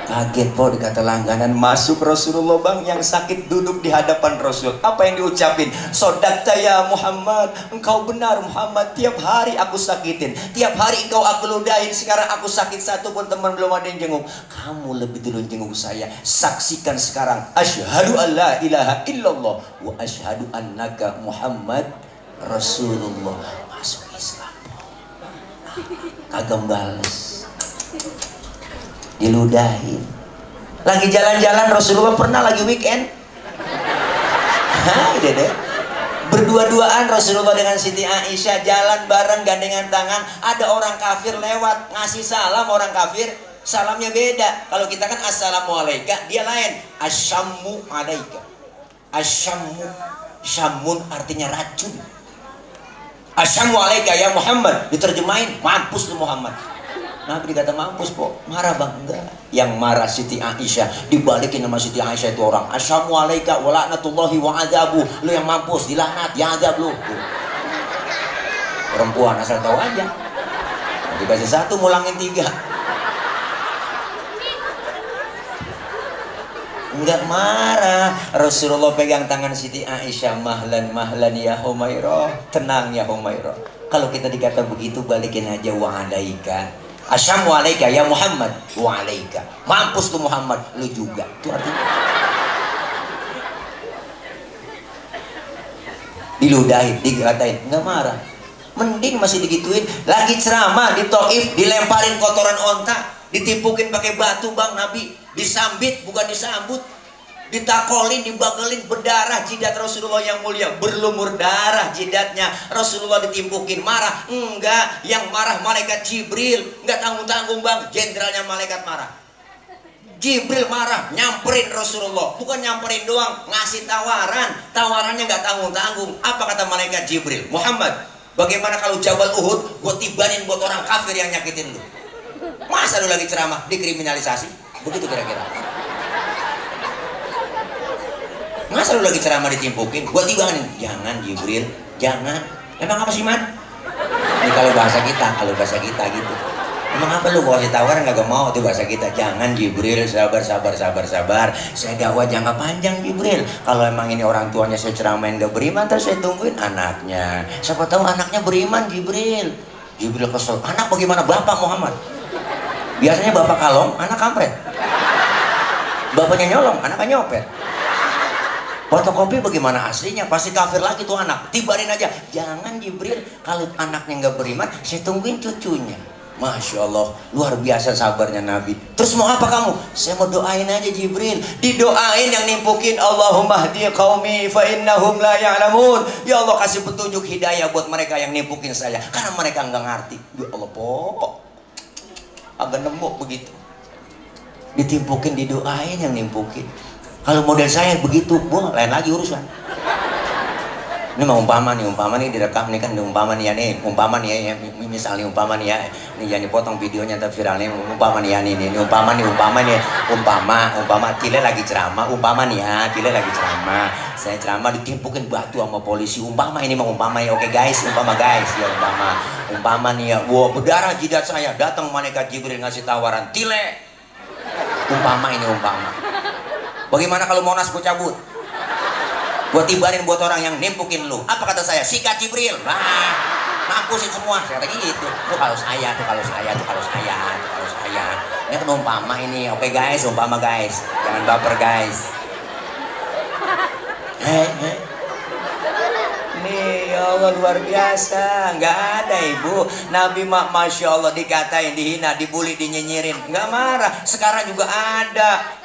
Speaker 8: Kaget po dikata langganan, masuk Rasulullah bang, yang sakit duduk di hadapan Rasul. Apa yang diucapin? Sodakta ya Muhammad, engkau benar Muhammad, tiap hari aku sakitin, tiap hari engkau aku ludahin. Sekarang aku sakit satu pun teman belum ada yang jenguk, kamu lebih dulu jenguk saya. Saksikan sekarang, asyhadu an la ilaha illallah wa asyhadu annaka Muhammad Rasulullah. Masuk Islam kagak bales, diludahin. Lagi jalan-jalan Rasulullah pernah lagi weekend. Hah, deh. Berdua-duaan Rasulullah dengan Siti Aisyah jalan bareng gandengan tangan. Ada orang kafir lewat ngasih salam, orang kafir salamnya beda. Kalau kita kan assalamualaikum, dia lain. Asyammu alaika. Asyammu, syamun artinya racun. Asyammu alaika ya Muhammad, diterjemahin mampus lu Muhammad. Nabi dikata mampus po, marah bang? Enggak. Yang marah Siti Aisyah, dibalikin sama Siti Aisyah itu orang. Assalamualaikum wa la'natullahi wa adabu. Lu yang mampus, dilaknat, diadab lu. Perempuan asal tahu aja. Dikasih satu, mulangin tiga. Enggak marah. Rasulullah pegang tangan Siti Aisyah, mahlan mahlan ya Humairah, tenang ya Humairah. Kalau kita dikata begitu balikin aja wa alaika. Assalamualaikum ya Muhammad, wa alaika. Mampus lu Muhammad, lu juga. Itu artinya diludahin, dikatain, nggak marah. Mending masih digituin. Lagi ceramah di Taif, dilemparin kotoran onta, ditipukin pakai batu bang Nabi, disambit bukan disambut, ditakolin, dibagelin, berdarah jidat Rasulullah yang mulia, berlumur darah jidatnya. Rasulullah ditimpukin, marah? Enggak, yang marah malaikat Jibril. Enggak tanggung-tanggung bang, jenderalnya malaikat marah. Jibril marah, nyamperin Rasulullah. Bukan nyamperin doang, ngasih tawaran. Tawarannya enggak tanggung-tanggung. Apa kata malaikat Jibril? Muhammad, bagaimana kalau Jabal Uhud gue tibanin buat orang kafir yang nyakitin lu? Masa lu lagi ceramah dikriminalisasi? Begitu kira-kira. Masa lu lagi ceramah ditimpukin? Gua tibanin. Jangan Jibril, jangan. Emang apa sih man? Ini kalau bahasa kita gitu. Emang apa lu gua kasih tawaran nggak mau tuh bahasa kita? Jangan Jibril, sabar. Saya dakwah jangka panjang Jibril. Kalau emang ini orang tuanya saya ceramain gak beriman, terus saya tungguin anaknya. Siapa tahu anaknya beriman Jibril. Jibril kesel. Anak bagaimana bapak Muhammad? Biasanya bapak kalong, anak kampret. Bapaknya nyolong, anaknya nyopet. Fotokopi bagaimana aslinya? Pasti kafir lagi tuh anak. Tibarin aja. Jangan Jibril, kalau anaknya nggak beriman, saya tungguin cucunya. Masya Allah, luar biasa sabarnya Nabi. Terus mau apa kamu? Saya mau doain aja Jibril. Didoain yang nimpukin, Allahumma hdi qaumi fa innahum la ya'lamun. Ya Allah kasih petunjuk hidayah buat mereka yang nimpukin saya, karena mereka nggak ngerti. Ya Allah po, agak nemu begitu. Ditimpukin, didoain yang nimpukin. Kalau model saya begitu, wah lain lagi urusan. Ini mau umpama nih direkam nih kan umpama nih ya nih, umpama nih ya, misalnya umpama nih ya, ini jangan dipotong videonya tapi viral nih, umpama nih ya nih umpama Tile lagi ceramah, umpama nih ya, Tile lagi ceramah, saya ceramah ditimpukin batu sama polisi, umpama ini mau umpama ya, oke guys, umpama guys ya umpama nih ya, wah berdarah jidat saya, datang malaikat Jibril ngasih tawaran, Tile, umpama ini umpama, bagaimana kalau Monas gue cabut? Gua tibarin buat orang yang nimpukin lu. Apa kata saya? Sikat Jibril. Nah, mampusin semua. Saya kata gitu. Tuh kalau saya. Ini kan umpama ini. Oke guys, umpama guys. Jangan baper guys. Nih ya Allah luar biasa. Nggak ada ibu. Nabi Masya Allah dikatain, dihina, dibully, dinyinyirin. Nggak marah. Sekarang juga ada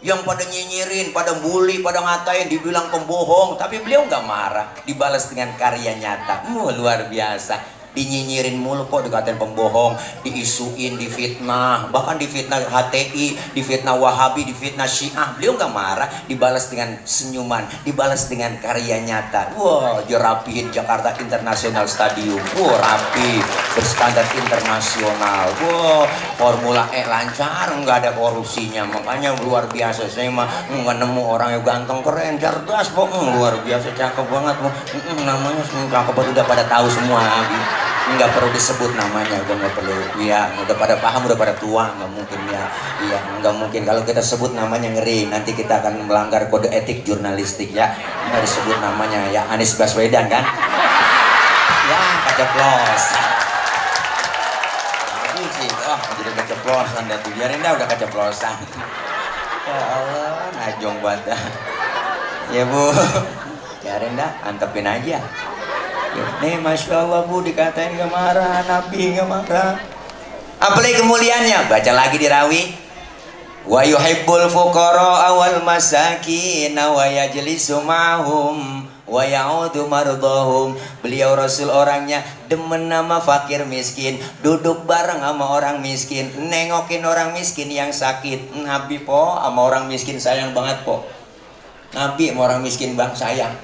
Speaker 8: yang pada nyinyirin, pada bully, pada ngatain, dibilang pembohong, tapi beliau nggak marah, dibalas dengan karya nyata. Luar biasa. Dinyinyirin mulu kok, dikatain pembohong, diisuin, difitnah, bahkan difitnah HTI, difitnah Wahabi, difitnah Syiah. Beliau nggak marah, dibalas dengan senyuman, dibalas dengan karya nyata. Wah, dirapihin Jakarta International Stadium. Wah, rapi, berstandar internasional. Wah, Formula E lancar, nggak ada korupsinya. Makanya luar biasa. Saya mah nggak nemu orang yang ganteng, keren, cerdas, kok luar biasa, cakep banget. Namanya cakep, udah pada tahu semua. Nggak perlu disebut namanya, udah nggak perlu ya, udah pada paham, udah pada tua, nggak mungkin ya, iya nggak mungkin kalau kita sebut namanya, ngeri, nanti kita akan melanggar kode etik jurnalistik ya, nggak disebut namanya ya. Anies Baswedan kan ya, kaceplos ini sih, jadi kaceplosan dan biarin dah, udah kaceplosan. Ya Allah, najong buat dah ya bu, biarin dah, antepin aja. Nih Masya Allah bu, dikatain gak marah, Nabi gak marah. Apalagi kemuliaannya, baca lagi di Rawi. Wa yuhibbul fuqara awal masakin wa yajlisu ma'hum wa ya'udu mardahum. Beliau Rasul orangnya demen nama fakir miskin, duduk bareng sama orang miskin, nengokin orang miskin yang sakit. Nabi po sama orang miskin sayang banget po. Nabi sama orang miskin bang sayang.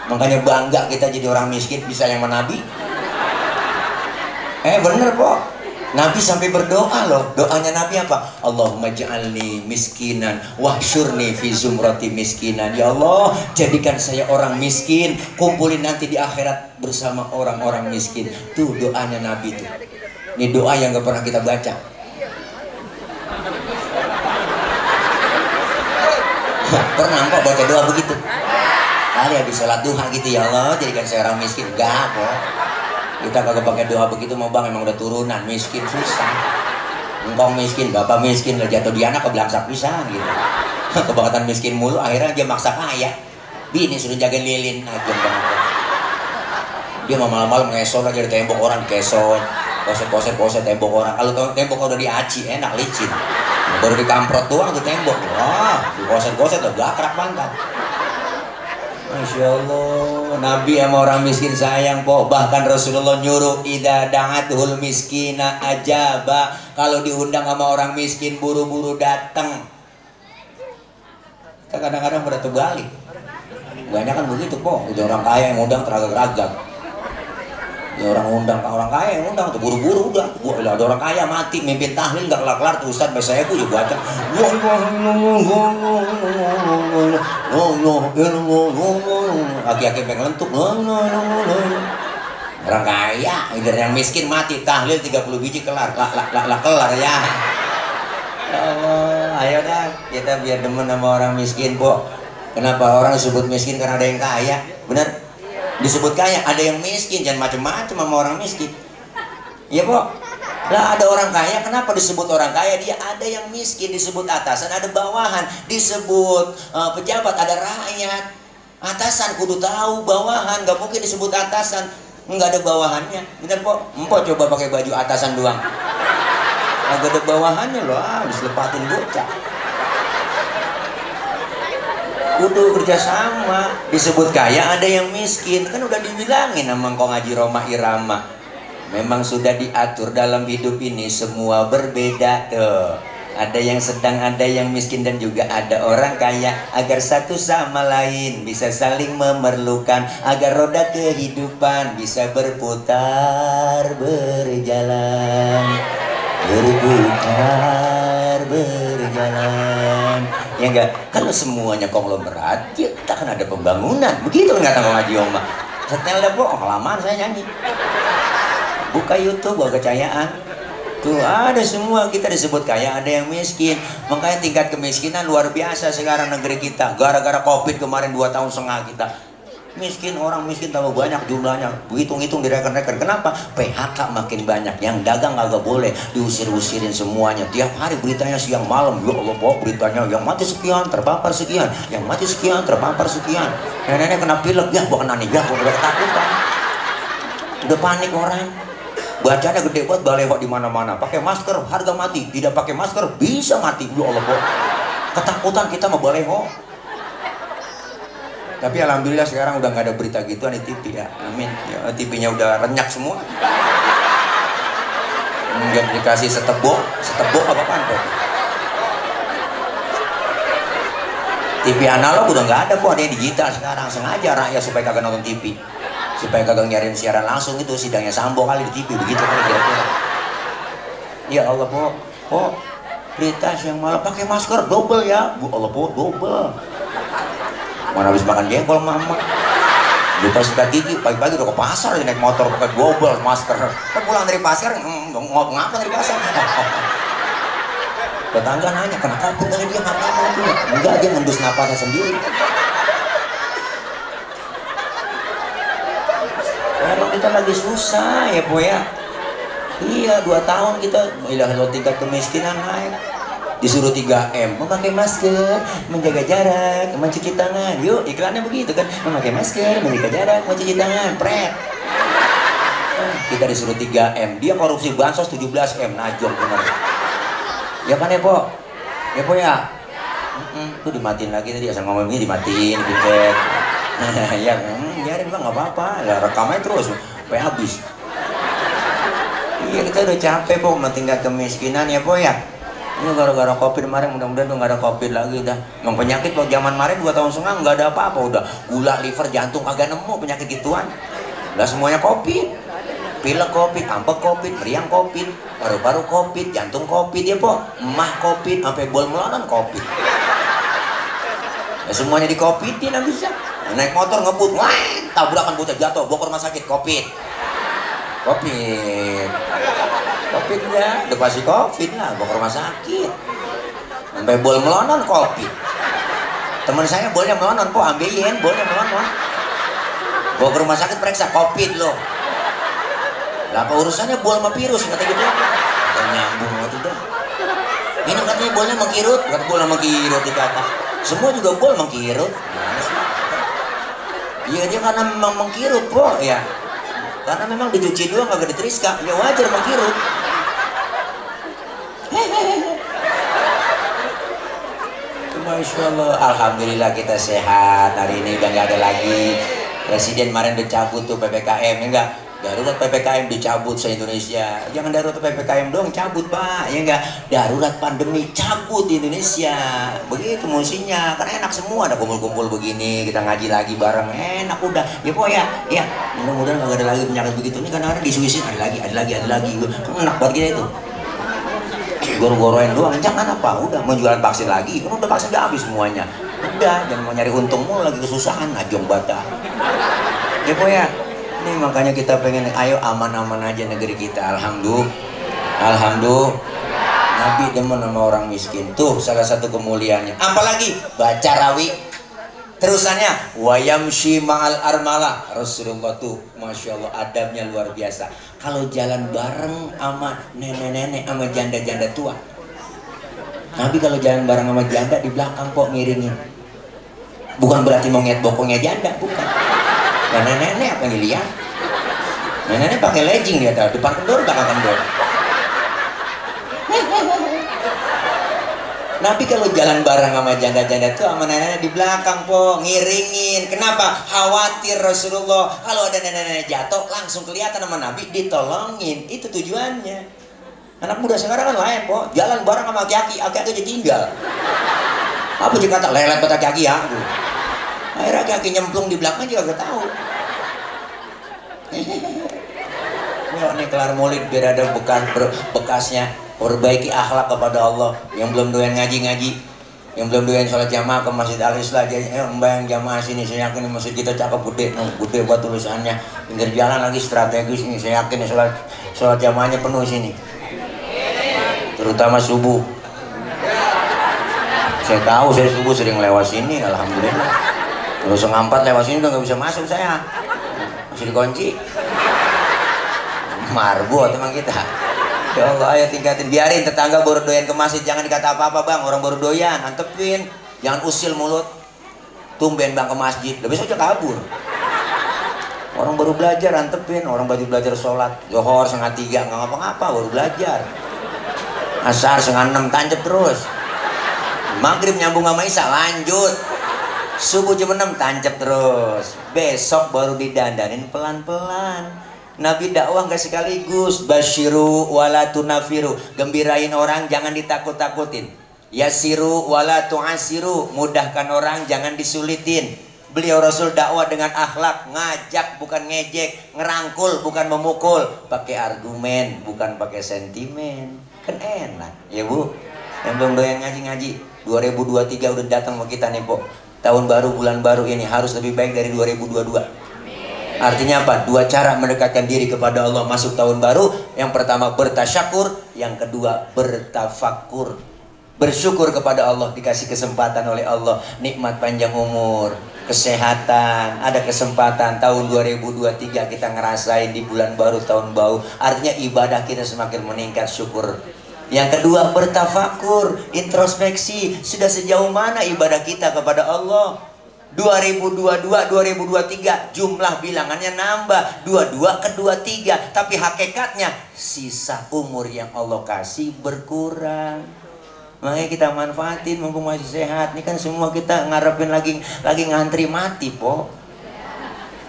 Speaker 8: Makanya bangga kita jadi orang miskin bisa yang Nabi. Bener po. Nabi sampai berdoa loh. Doanya Nabi apa? Allahumma ja'alni miskinan wahsyurni fi zumrati miskinan. Ya Allah, jadikan saya orang miskin, kumpulin nanti di akhirat bersama orang-orang miskin. Tuh doanya Nabi tuh. Ini doa yang gak pernah kita baca. Pernah kok baca doa begitu? Kali habis sholat duha gitu, ya Allah jadikan saya orang miskin. Enggak kok, kita kagak pakai doa begitu mau bang, emang udah turunan miskin susah. Engkong miskin, bapak miskin, lah jatuh di anak kebelangsak pisan gitu. Kebangetan miskin mulu, akhirnya dia maksa kaya. Bini suruh jagain lilin, najong banget. Dia mau malam-malam ngesot aja di tembok orang, dikesot, koset tembok orang. Kalau tembok udah diaci, enak licin. Baru dikamprot doang tuh tembok, wah dikoset-koset udah gakrak banget. Masya Allah, Nabi sama orang miskin sayang po. Bahkan Rasulullah nyuruh idza da'atul miskina ajaba. Kalau diundang sama orang miskin buru-buru datang. Kita kadang-kadang pada terbalik. Banyak kan begitu po. Itu orang kaya yang undang teragak-ragak. Ya orang undang, orang kaya yang undang tuh buru-buru udah. Ada orang kaya mati mimpin tahlil nggak kelar-kelar tuh Ustaz, bahasa saya juga baca. Aki-aki pengen lentuk. Orang kaya, yang miskin mati tahlil 30 biji kelar, kelar ya. Allah, ayo dah kita biar demen sama orang miskin po. Kenapa orang disebut miskin? Karena ada yang kaya, benar? Disebut kaya, ada yang miskin, jangan macam-macam sama orang miskin. Iya po. Lah ada orang kaya, kenapa disebut orang kaya? Dia ada yang miskin, disebut atasan, ada bawahan, disebut pejabat, ada rakyat. Atasan kudu tahu bawahan, nggak mungkin disebut atasan nggak ada bawahannya. Bener po? Empo coba pakai baju atasan doang, nggak ada bawahannya loh, harus lepatin bocah. Kudu kerjasama. Disebut kaya ada yang miskin, kan udah dibilangin sama Kong Haji Roma Irama. Memang sudah diatur dalam hidup ini semua berbeda tuh. Ada yang sedang, ada yang miskin, dan juga ada orang kaya. Agar satu sama lain bisa saling memerlukan, agar roda kehidupan bisa berputar, berjalan, berputar, berjalan. Ya enggak? Kalau semuanya konglomerat, ya takkan ada pembangunan. Begitu nggak tahu ngaji Oma. Setel dah po, kelamaan saya nyanyi. Buka YouTube, buka kecayaan. Tuh ada semua, kita disebut kaya, ada yang miskin. Makanya tingkat kemiskinan luar biasa sekarang negeri kita. Gara-gara Covid kemarin 2,5 tahun kita miskin, orang miskin tambah banyak jumlahnya. Hitung-hitung direken-reken. Kenapa? PHK makin banyak. Yang dagang agak boleh, diusir-usirin semuanya. Tiap hari beritanya siang malam. Ya Allah, beritanya yang mati sekian, terpapar sekian, yang mati sekian, terpapar sekian. Nenek-nenek kena pilek, ya bukan aneh, ya udah ketakutan. Udah panik orang. Bacanya gede banget, baleho di mana-mana. Pakai masker, harga mati. Tidak pakai masker, bisa mati. Ya Allah, ketakutan kita mau baleho. Tapi alhamdulillah sekarang udah nggak ada berita gituan di TV ya. Amin. Ya, TV-nya udah renyak semua. Nggak dikasih setebok apa-apaan kok. TV analog udah nggak ada kok, ada yang digital sekarang. Sengaja rakyat supaya kagak nonton TV, supaya kagak nyariin siaran langsung. Itu sidangnya Sambo kali di TV begitu kan kira-kira. Ya Allah po, berita siang malam pakai masker double ya. Bu Allah po, double. Mana habis makan jengkol mama, lupa sikat gigi, pagi-pagi udah ke pasar naik motor pakai double masker. Pulang dari pasar ngapa dari pasar? Tetangga nanya, kena kabut kali dia, ngapa lagi? Enggak, dia ngendus napasnya sendiri. Emang kita lagi susah ya po ya. Iya, 2 tahun kita tingkat kemiskinan naik. Disuruh 3M, memakai masker, menjaga jarak, mencuci tangan. Yuk, iklannya begitu kan, memakai masker, menjaga jarak, mencuci tangan, pret. Kita disuruh 3M, dia korupsi bansos 17M, najong bener. Ya kan ya po? Ya po ya? Tuh dimatiin lagi tadi, asal ngomong ini dimatiin, dicek. Ya, biarin bang, nggak apa-apa, ya rekamnya terus, sampai habis. Iya, kita udah capek po, tingkat kemiskinan ya po ya. Ini gara-gara Covid kemarin, mudah-mudahan tuh nggak ada Covid lagi dah. Yang penyakit waktu zaman kemarin 2,5 tahun nggak ada apa-apa, udah gula, liver, jantung kagak nemu penyakit gituan. Udah semuanya Covid, pilek Covid, ambek Covid, meriang Covid, paru-paru Covid, jantung Covid ya po, emah Covid, sampai bol melonon Covid. Ya semuanya di Covidin bisa. Naik motor ngebut, wah, tabrakan bocah jatuh, bawa ke rumah sakit Covid. Covid ya, udah pasti Covid lah, bawa ke rumah sakit. Sampai bol melonon Covid. Teman saya bolnya melonon po, ambilin bolnya melonon. Bawa ke rumah sakit periksa Covid loh. Lah apa urusannya bol sama virus kata gitu? Gak nyambung waktu itu. Ini katanya bolnya mengkirut, kata bol sama kirut dikata. Semua juga bol mengkirut. Iya dia karena memang mengkirut po ya. Karena memang dicuci doang kagak diteriska, ya wajar mengkirut. Masya Allah, alhamdulillah kita sehat. Hari ini udah nggak ada lagi. Presiden kemarin dicabut tuh PPKM, ya enggak? Darurat PPKM dicabut se-Indonesia. Jangan darurat PPKM doang, cabut pak, ya enggak? Darurat pandemi cabut di Indonesia. Begitu musinya, kan enak semua. Ada kumpul-kumpul begini, kita ngaji lagi bareng, enak udah. Ya po ya, ya. Mudah-mudahan nggak ada lagi penyakit begitu. Ini kadang-kadang disuisin, ada lagi. Kan enak banget kita itu. Goro-goroin doang, jangan apa, udah mau jualan vaksin lagi, kan udah vaksin udah habis semuanya. Udah, jangan mau nyari untung mulu lagi kesusahan, najong bata. Ya po ya. Ini makanya kita pengen ayo aman-aman aja negeri kita. Alhamdulillah. Nabi demen sama orang miskin. Tuh salah satu kemuliaannya. Apalagi baca rawi. Terusannya wayamshi ma'al armalah. Rasulullah tuh Masya Allah adabnya luar biasa. Kalau jalan bareng sama nenek-nenek sama janda-janda tua. Nabi kalau jalan bareng sama janda di belakang kok ngiringin. Bukan berarti mau ngeliat bokongnya janda, bukan. Dan nenek-nenek apa yang dilihat? Nenek-nenek pakai legging dia tahu, depan kendor, belakang kendor. Nabi kalau jalan bareng sama janda-janda tuh sama nenek-nenek di belakang po, ngiringin. Kenapa? Khawatir Rasulullah kalau ada nenek-nenek jatuh langsung kelihatan sama Nabi ditolongin. Itu tujuannya. Anak muda sekarang kan lain, po. Jalan bareng sama aki-aki aja tinggal. Apa dia kata lelet buat aki-aki ya? Akhirnya aki-aki nyemplung di belakang juga gak tahu. Yuk nih kelar maulid biar ada bekasnya. Perbaiki akhlak kepada Allah. Yang belum doyan ngaji-ngaji, yang belum doyan sholat jamaah ke Masjid Al-Islah, membayang jamaah sini. Saya yakin masjid kita cakep gede buat tulisannya. Pinggir jalan lagi strategis ini. Saya yakin sholat jamaahnya penuh sini. Terutama subuh. Saya tahu, saya subuh sering lewat sini, alhamdulillah. Kalau 4 lewat sini udah nggak bisa masuk saya, masih dikunci. Marbot teman kita. Ya Allah, ayo tingkatin. Biarin tetangga baru doyan ke masjid, jangan dikata apa-apa bang. Orang baru doyan, antepin. Jangan usil mulut. Tumben bang ke masjid, udah besok aja kabur. Orang baru belajar, antepin. Orang baru belajar sholat. Zuhur 2:30 nggak ngapa-ngapa, baru belajar. Asar 5:30 tancap terus. Maghrib nyambung sama Isya, lanjut. Subuh jam 6 tancap terus. Besok baru didandanin pelan-pelan. Nabi dakwah gak sekaligus. Basyiru wala tunafiru. Gembirain orang, jangan ditakut-takutin. Yasiru wala tu'asiru. Mudahkan orang, jangan disulitin. Beliau Rasul dakwah dengan akhlak, ngajak bukan ngejek, ngerangkul bukan memukul, pakai argumen bukan pakai sentimen. Kan enak ya Bu. Yang belum doyan ngaji-ngaji, 2023 udah datang sama kita nih Po. Tahun baru, bulan baru ini harus lebih baik dari 2022. Artinya apa? 2 cara mendekatkan diri kepada Allah masuk tahun baru. Yang pertama bertasyakur, yang kedua bertafakur. Bersyukur kepada Allah dikasih kesempatan oleh Allah, nikmat panjang umur, kesehatan, ada kesempatan tahun 2023 kita ngerasain di bulan baru, tahun baru. Artinya ibadah kita semakin meningkat, syukur. Yang kedua bertafakur, introspeksi, sudah sejauh mana ibadah kita kepada Allah. 2022, 2023 jumlah bilangannya nambah 22 ke 23, tapi hakikatnya sisa umur yang Allah kasih berkurang. Makanya kita manfaatin mumpung masih sehat. Ini kan semua kita ngarepin lagi ngantri mati Po.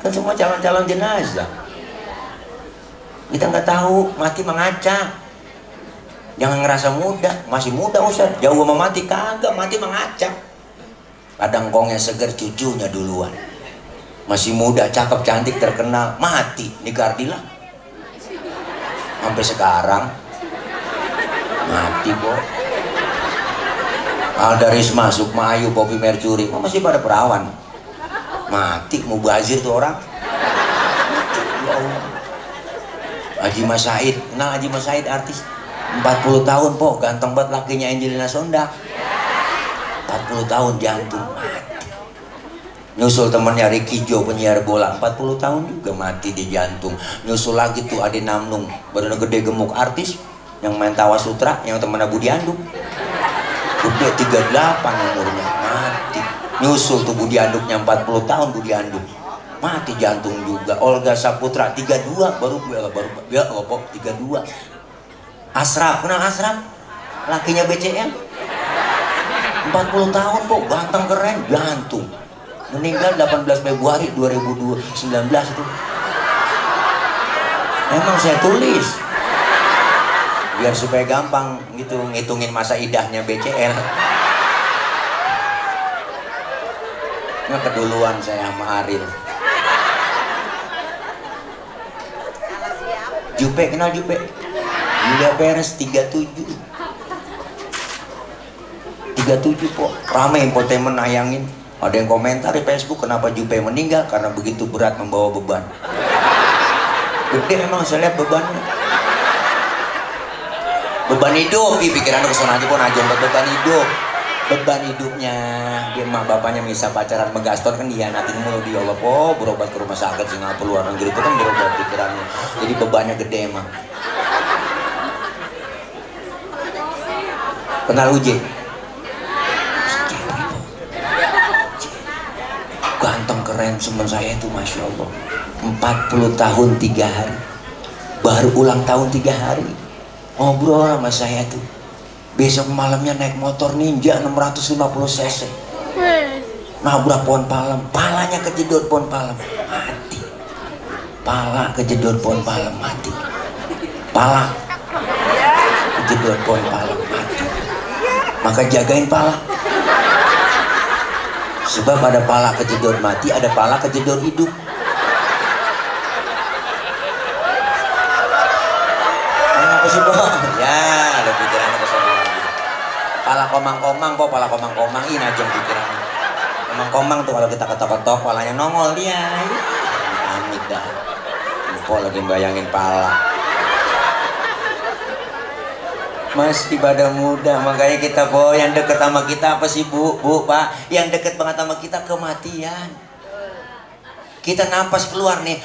Speaker 8: Kan semua calon-calon jenazah. Kita nggak tahu mati mengacak. Jangan ngerasa muda, masih muda Ustaz, jauh sama mati kagak, mati mengacak. Kadang kongnya seger, cucunya duluan. Masih muda, cakep, cantik, terkenal, mati nikah Ardila. Sampai sekarang mati Po. Aldaris masuk, Ayu, Poppy Mercury, masih pada perawan. Mati, mubazir tuh orang. Ya Allah. Haji Mas Said, kenal Haji Mas Said artis? 40 tahun Po, ganteng banget lakinya Angelina Sondak. 40 tahun jantung mati. Nyusul temennya Ricky Jo penyiar bola, 40 tahun juga mati di jantung. Nyusul lagi tuh Ade Namnung, badan gede gemuk artis yang main Tawa Sutra, yang temennya Budi Anduk. Udah 38 umurnya mati. Nyusul tuh Budi Anduknya 40 tahun, Budi Anduk mati jantung juga. Olga Saputra 32 baru 32. Asraf, kenal Asraf? Lakinya BCM. 40 tahun Po, ganteng keren, jantung. Meninggal 18 Februari 2019 itu. Emang saya tulis biar supaya gampang gitu ngitungin masa idahnya BCL. Nggak keduluan saya sama Aril. Jupe, kenal Jupe? Julia Perez 37 Po, ramai infotainment nayangin. Ada yang komentar di Facebook, kenapa Jupe meninggal? Karena begitu berat membawa beban. Gede emang saya lihat bebannya. Beban hidup, pikiran kesana aja pun aja beban hidup. Beban hidupnya, dia mah bapaknya bisa pacaran megastor kan dihianatin mulu dia Allah Po, berobat ke rumah sakit Singapura luar negeri itu kan berobat pikirannya. Jadi bebannya gede emang. Kenal Uje? Ganteng keren teman saya itu Masya Allah. 40 tahun 3 hari, baru ulang tahun 3 hari. Ngobrol sama saya tuh, besok malamnya naik motor Ninja 650 cc, nabrak pohon palem, palanya kejedot pohon palem, mati. Pala kejedot pohon palem, mati. Pala kejedot poin pala. Maka jagain pala. Sebab ada pala kejedot mati, ada pala kejedot hidup. Apa sih, Po? Ya, ada pikirannya kesana lagi. Pala komang-komang, Po, pala komang-komang ini aja pikirannya. Komang-komang tuh kalau kita ketok-ketok, palanya nongol dia. Amit dah. Po lagi bayangin pala. Masih pada muda, makanya kita, Po, yang deket sama kita apa sih, Bu, Pak? Yang deket banget sama kita kematian. Kita napas keluar nih,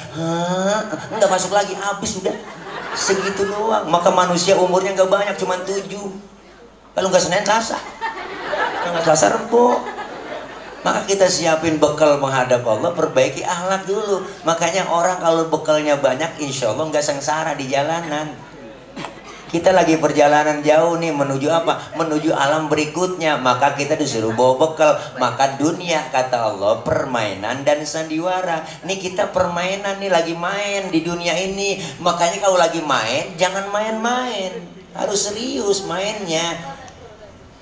Speaker 8: nggak masuk lagi, habis udah. Segitu doang. Maka manusia umurnya nggak banyak, cuma 7. Kalau nggak Senin, Selasa. Kalau nggak Selasa, Rebo. Maka kita siapin bekal menghadap Allah, perbaiki akhlak dulu. Makanya orang kalau bekalnya banyak, insya Allah nggak sengsara di jalanan. Kita lagi perjalanan jauh nih, menuju apa? Menuju alam berikutnya. Maka kita disuruh bawa bekal. Maka dunia, kata Allah, permainan dan sandiwara. Nih kita permainan nih, lagi main di dunia ini. Makanya kalau lagi main, jangan main-main. Harus serius mainnya.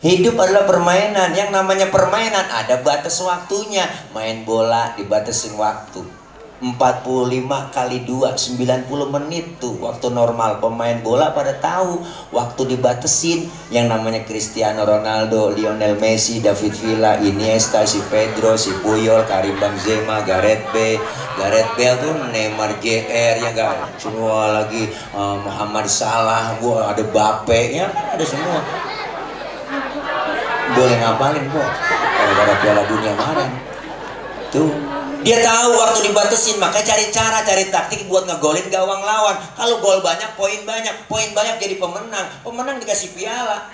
Speaker 8: Hidup adalah permainan. Yang namanya permainan ada batas waktunya. Main bola dibatasin waktu. 45 kali 2 90 menit tuh waktu normal. Pemain bola pada tahu waktu dibatesin. Yang namanya Cristiano Ronaldo, Lionel Messi, David Villa, Iniesta, si Pedro, si Puyol, Karim Benzema, Gareth Bale tuh, Neymar Jr. ya kan, semua lagi Muhammad Salah, gua ada Bape ya, ada semua. Boleh ngapalin, Po, gara-gara Piala Dunia kemarin tuh. Dia tahu waktu dibatesin, maka cari cara, cari taktik buat ngegolin gawang lawan. Kalau gol banyak, poin banyak jadi pemenang. Pemenang dikasih piala.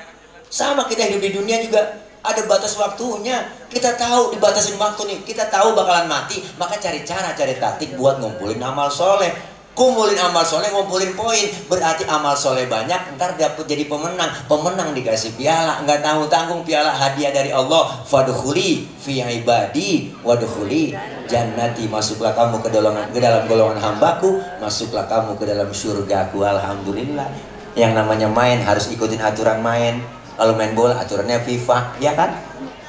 Speaker 8: Sama kita hidup di dunia juga ada batas waktunya. Kita tahu dibatasin waktu nih, kita tahu bakalan mati, maka cari cara, cari taktik buat ngumpulin amal soleh. Kumpulin amal soleh, ngumpulin poin. Berarti amal soleh banyak, ntar dapet jadi pemenang. Pemenang dikasih piala, nggak tanggung piala hadiah dari Allah. Fadkhuli fi ibadi wadkhuli jannati. Masuklah kamu ke dalam golongan hambaku, masuklah kamu ke dalam surgaku. Alhamdulillah. Yang namanya main harus ikutin aturan main. Kalau main bola aturannya FIFA, ya kan?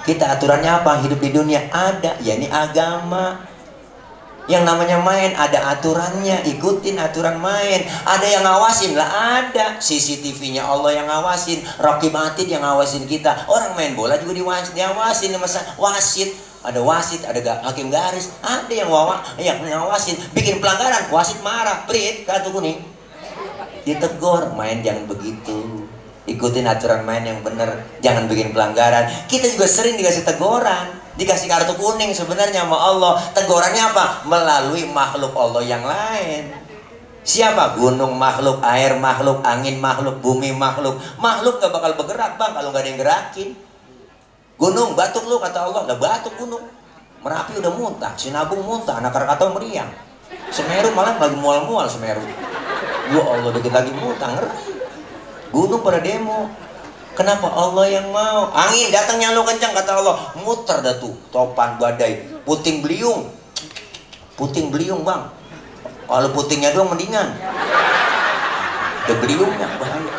Speaker 8: Kita aturannya apa? Hidup di dunia ada, ya ini agama. Yang namanya main ada aturannya, ikutin aturan main. Ada yang ngawasin lah, ada CCTV-nya Allah yang ngawasin, Raqib Atid yang ngawasin kita. Orang main bola juga diawasin, masa wasit. Ada wasit, ada hakim garis, ada yang ngawasin. Bikin pelanggaran, wasit marah, prit, kartu kuning, ditegur. Main jangan begitu, ikutin aturan main yang bener, jangan bikin pelanggaran. Kita juga sering dikasih teguran, dikasih kartu kuning sebenarnya sama Allah. Tegurannya apa? Melalui makhluk Allah yang lain. Siapa? Gunung makhluk, air makhluk, angin makhluk, bumi makhluk. Makhluk gak bakal bergerak, Bang, kalau gak ada yang gerakin. Gunung, batuk lu, kata Allah. Lah batuk gunung. Merapi udah muntah, Sinabung muntah, anak Krakatau meriang. Semeru malah lagi mual-mual Semeru. Ya Allah, dikit lagi muntah, ngeri. Gunung pada demo. Kenapa? Allah yang mau. Angin datangnya lo kencang, kata Allah, muter dah tuh topan badai, puting beliung. Puting beliung, Bang. Kalau putingnya doang mendingan. Ada beliungnya, bahaya.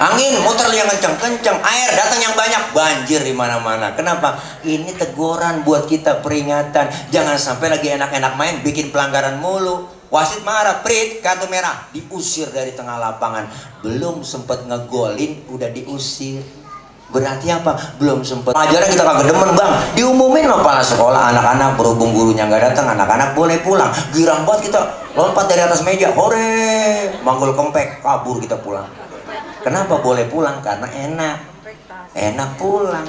Speaker 8: Angin muter yang kencang-kencang, air datang yang banyak, banjir di mana-mana. Kenapa? Ini teguran buat kita, peringatan. Jangan sampai lagi enak-enak main bikin pelanggaran mulu. Wasit marah, prit, kartu merah, diusir dari tengah lapangan. Belum sempet ngegolin udah diusir. Berarti apa? Belum sempet ajaran kita kagak demen, Bang. Diumumin sama kepala sekolah, anak-anak berhubung gurunya nggak datang, anak-anak boleh pulang. Girang banget kita, lompat dari atas meja, hore, manggul kempek, kabur kita pulang. Kenapa boleh pulang? Karena enak pulang.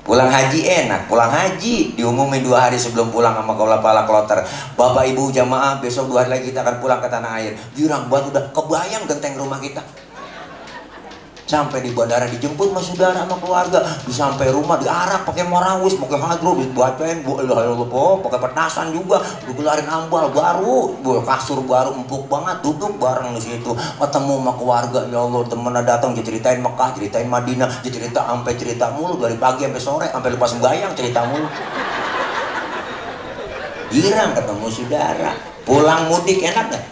Speaker 8: Pulang haji enak, pulang haji diumumin 2 hari sebelum pulang sama kepala kloter. Bapak ibu jamaah, besok 2 hari lagi kita akan pulang ke tanah air. Girang banget, udah kebayang genteng rumah kita. Sampai di bandara dijemput sama saudara sama keluarga, sampai rumah diarak pakai marawis, pakai hadro, dibacain pakai petasan juga, digelarin ambal baru, kasur baru empuk banget, duduk bareng di situ, ketemu sama keluarga. Ya Allah, temennya datang ceritain Mekah, ceritain Madinah, cerita mulu dari pagi sampai sore, sampai lepas sembahyang cerita mulu. Girang ketemu saudara. Pulang mudik enak gak?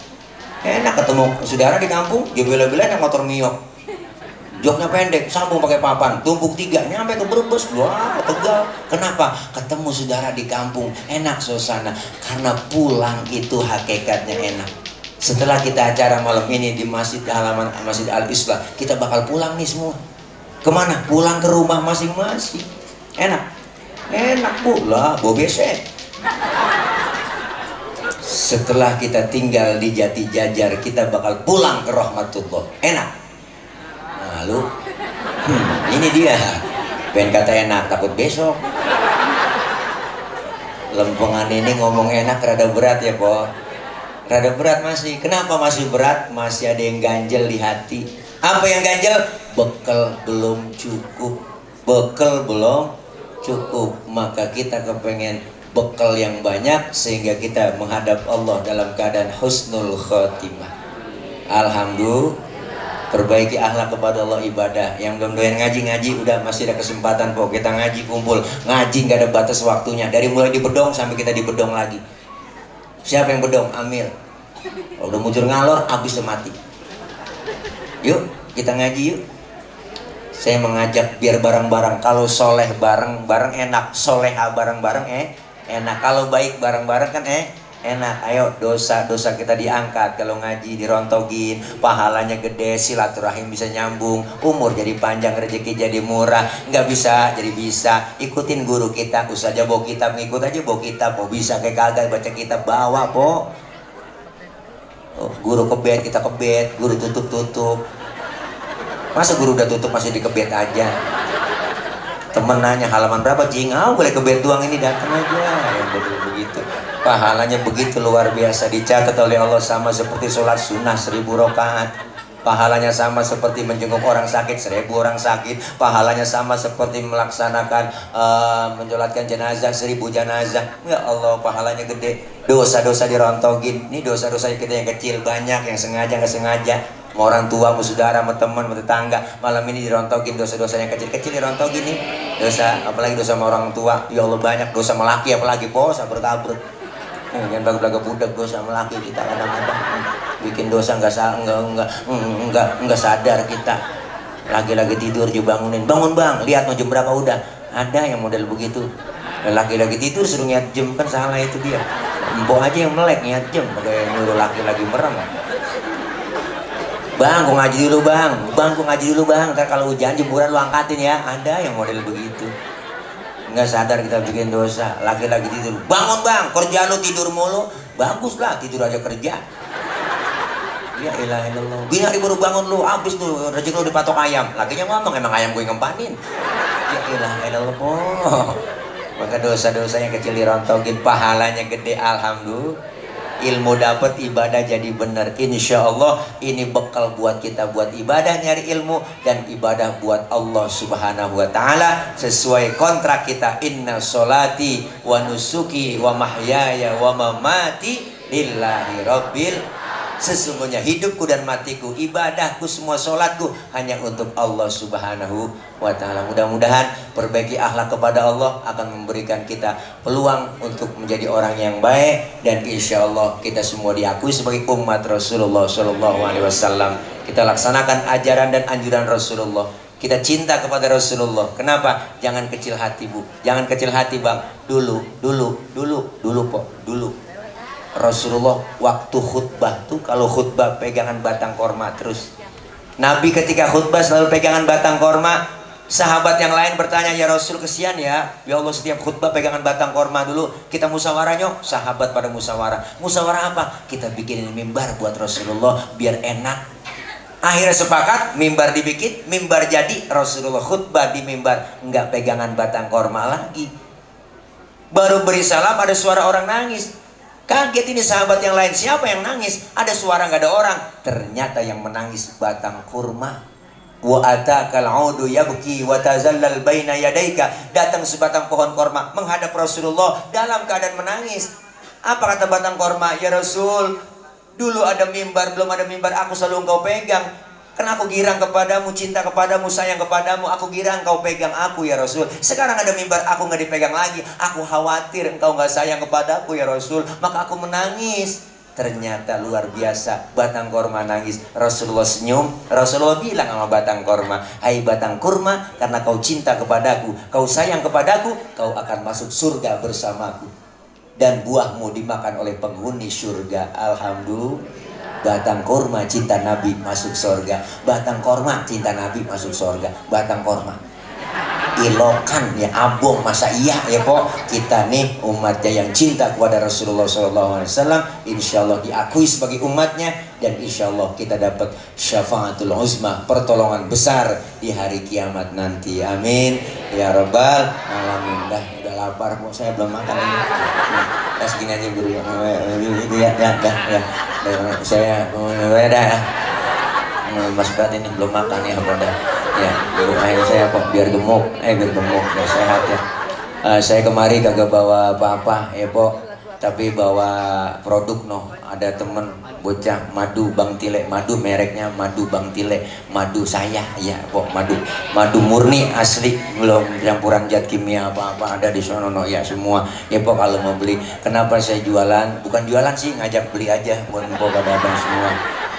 Speaker 8: Enak ketemu saudara di kampung, dia bela-bela naik motor Mio. Joknya pendek, sambung pakai papan, tumpuk 3, nyampe ke Brebes, wah Tegal. Kenapa? Ketemu saudara di kampung, enak suasana. Karena pulang itu hakikatnya enak. Setelah kita acara malam ini di masjid halaman Masjid Al-Islah, kita bakal pulang nih semua. Kemana? Pulang ke rumah masing-masing. Enak? Enak pula, bobese. Setelah kita tinggal di Jati Jajar, kita bakal pulang ke rahmatullah. Enak? Nah lu, ini dia. Pengen kata enak, takut besok. Lempengan ini ngomong enak rada berat ya po. Rada berat masih. Kenapa masih berat? Masih ada yang ganjel di hati. Apa yang ganjel? Bekal belum cukup. Bekal belum cukup. Maka kita kepengen bekal yang banyak sehingga kita menghadap Allah dalam keadaan husnul khotimah. Alhamdulillah. Perbaiki akhlak kepada Allah, ibadah. Yang belum doyan ngaji udah masih ada kesempatan kok. Kita ngaji kumpul. Ngaji nggak ada batas waktunya. Dari mulai di bedong sampai kita di bedong lagi. Siapa yang bedong? Amil. Kalau udah mujur ngalor, habis mati. Yuk, kita ngaji yuk. Saya mengajak biar bareng-bareng. Kalau soleh bareng-bareng enak. Soleha bareng-bareng enak. Kalau baik bareng-bareng kan enak. Ayo, dosa-dosa kita diangkat. Kalau ngaji dirontogin, pahalanya gede, silaturahim bisa nyambung, umur jadi panjang, rezeki jadi murah. Nggak bisa jadi bisa. Ikutin guru kita. Usah aja bawa kitab, ngikut aja bawa kitab. Mau bisa kayak kagak baca kitab, bawa po. Oh, guru kebet, kita kebet. Guru tutup. Masa guru udah tutup masih dikebet aja? Temen nanya halaman berapa, jingau boleh kebet doang, ini datang aja. Yang begitu. Pahalanya begitu luar biasa, dicatat oleh Allah sama seperti sholat sunnah 1000 rakaat. Pahalanya sama seperti menjenguk orang sakit 1000 orang sakit. Pahalanya sama seperti melaksanakan menyolatkan jenazah 1000 jenazah. Ya Allah, pahalanya gede. Dosa-dosa dirontogin. Ini dosa-dosa kita yang kecil, banyak yang sengaja nggak sengaja. Sama orang tua, sama saudara, sama teman, sama tetangga. Malam ini dirontogin dosa-dosa yang kecil-kecil, dirontogin nih. Dosa, apalagi dosa sama orang tua. Ya Allah, banyak dosa sama laki, apalagi po, sabar-kabur. Jangan belaga-belaga budak, dosa sama laki kita kadang-kadang bikin dosa nggak sadar kita. Lagi-lagi tidur dibangunin, bangun bang, lihat mau jam berapa udah. Ada yang model begitu. Laki-laki tidur suruh nyiat jam, kan salah itu dia. Mbok aja yang melek nyiat jam, pakai nyuruh laki-laki merem. Bang, gua ngaji dulu bang. Ntar kalau hujan jemuran lu angkatin ya. Ada yang model begitu. Nggak sadar kita bikin dosa. Laki-laki tidur, bangun bang, kerja lu tidur mulu. Bagus lah, tidur aja kerja. Ya ilah ilallah. Binari baru bangun lu, habis tuh rezeki lu dipatok ayam. Lakinya ngomong, emang ayam gue ngempanin. Ya ilah ilallah po. Maka dosa-dosa yang kecil dirontogin, pahalanya gede, alhamdulillah. Ilmu dapat, ibadah jadi benar. Insya Allah ini bekal buat kita buat ibadah, nyari ilmu dan ibadah buat Allah Subhanahu wa Ta'ala sesuai kontrak kita. Inna sholati wa nusuki wa mahyaya wa mamati lillahi rabbil. Sesungguhnya hidupku dan matiku, ibadahku, semua sholatku hanya untuk Allah Subhanahu wa Ta'ala. Mudah-mudahan perbaiki akhlak kepada Allah akan memberikan kita peluang untuk menjadi orang yang baik, dan insya Allah kita semua diakui sebagai umat Rasulullah Shallallahu Alaihi Wasallam. Kita laksanakan ajaran dan anjuran Rasulullah. Kita cinta kepada Rasulullah. Kenapa? Jangan kecil hati bu, jangan kecil hati bang. Dulu Rasulullah waktu khutbah tuh, kalau khutbah pegangan batang korma terus. Nabi ketika khutbah selalu pegangan batang korma. Sahabat yang lain bertanya, ya Rasul kesian ya Allah setiap khutbah pegangan batang korma dulu. Kita musyawarah nyok. Sahabat pada musyawarah. Musyawarah apa? Kita bikinin mimbar buat Rasulullah biar enak. Akhirnya sepakat, mimbar dibikin, mimbar jadi. Rasulullah khutbah di mimbar, nggak pegangan batang korma lagi. Baru beri salam ada suara orang nangis. Kaget ini sahabat yang lain, siapa yang nangis? Ada suara nggak ada orang. Ternyata yang menangis batang kurma. Wa atakal audu yabki wa tazallal baina yadaika. Datang sebatang pohon korma menghadap Rasulullah dalam keadaan menangis. Apa kata batang korma? Ya Rasul, dulu ada mimbar, belum ada mimbar, aku selalu engkau pegang. Karena aku girang kepadamu, cinta kepadamu, sayang kepadamu. Aku girang kau pegang aku ya Rasul. Sekarang ada mimbar, aku nggak dipegang lagi. Aku khawatir engkau nggak sayang kepadaku ya Rasul. Maka aku menangis. ternyata luar biasa. Batang korma nangis, Rasulullah senyum. Rasulullah bilang sama batang korma, hai batang kurma, karena kau cinta kepadaku, kau sayang kepadaku, kau akan masuk surga bersamaku, dan buahmu dimakan oleh penghuni surga. Alhamdulillah. Batang korma cinta Nabi masuk surga. Batang korma cinta Nabi masuk surga. Batang korma ilokan ya abong, masa iya ya po. Kita nih umatnya yang cinta kepada Rasulullah SAW, insya Allah diakui sebagai umatnya, dan insya Allah kita dapat syafaatul uzma, pertolongan besar di hari kiamat nanti. Amin ya rabbal alamin. Udah lapar kok, saya belum makan ini. Nah, segini aja guru ya. Saya udah Mas Bat ini belum makan ya, udah ya guru air saya kok biar gemuk, biar sehat ya. Saya kemari kagak bawa apa-apa ya po, tapi bawa produk noh. Ada temen bocah madu Bang Tile, madu mereknya madu Bang Tile, madu saya ya po, madu murni asli, belum campuran zat kimia apa-apa, ada di sono no ya semua ya po. Kalau mau beli, kenapa saya jualan? Bukan jualan sih, ngajak beli aja buat po pada abang semua.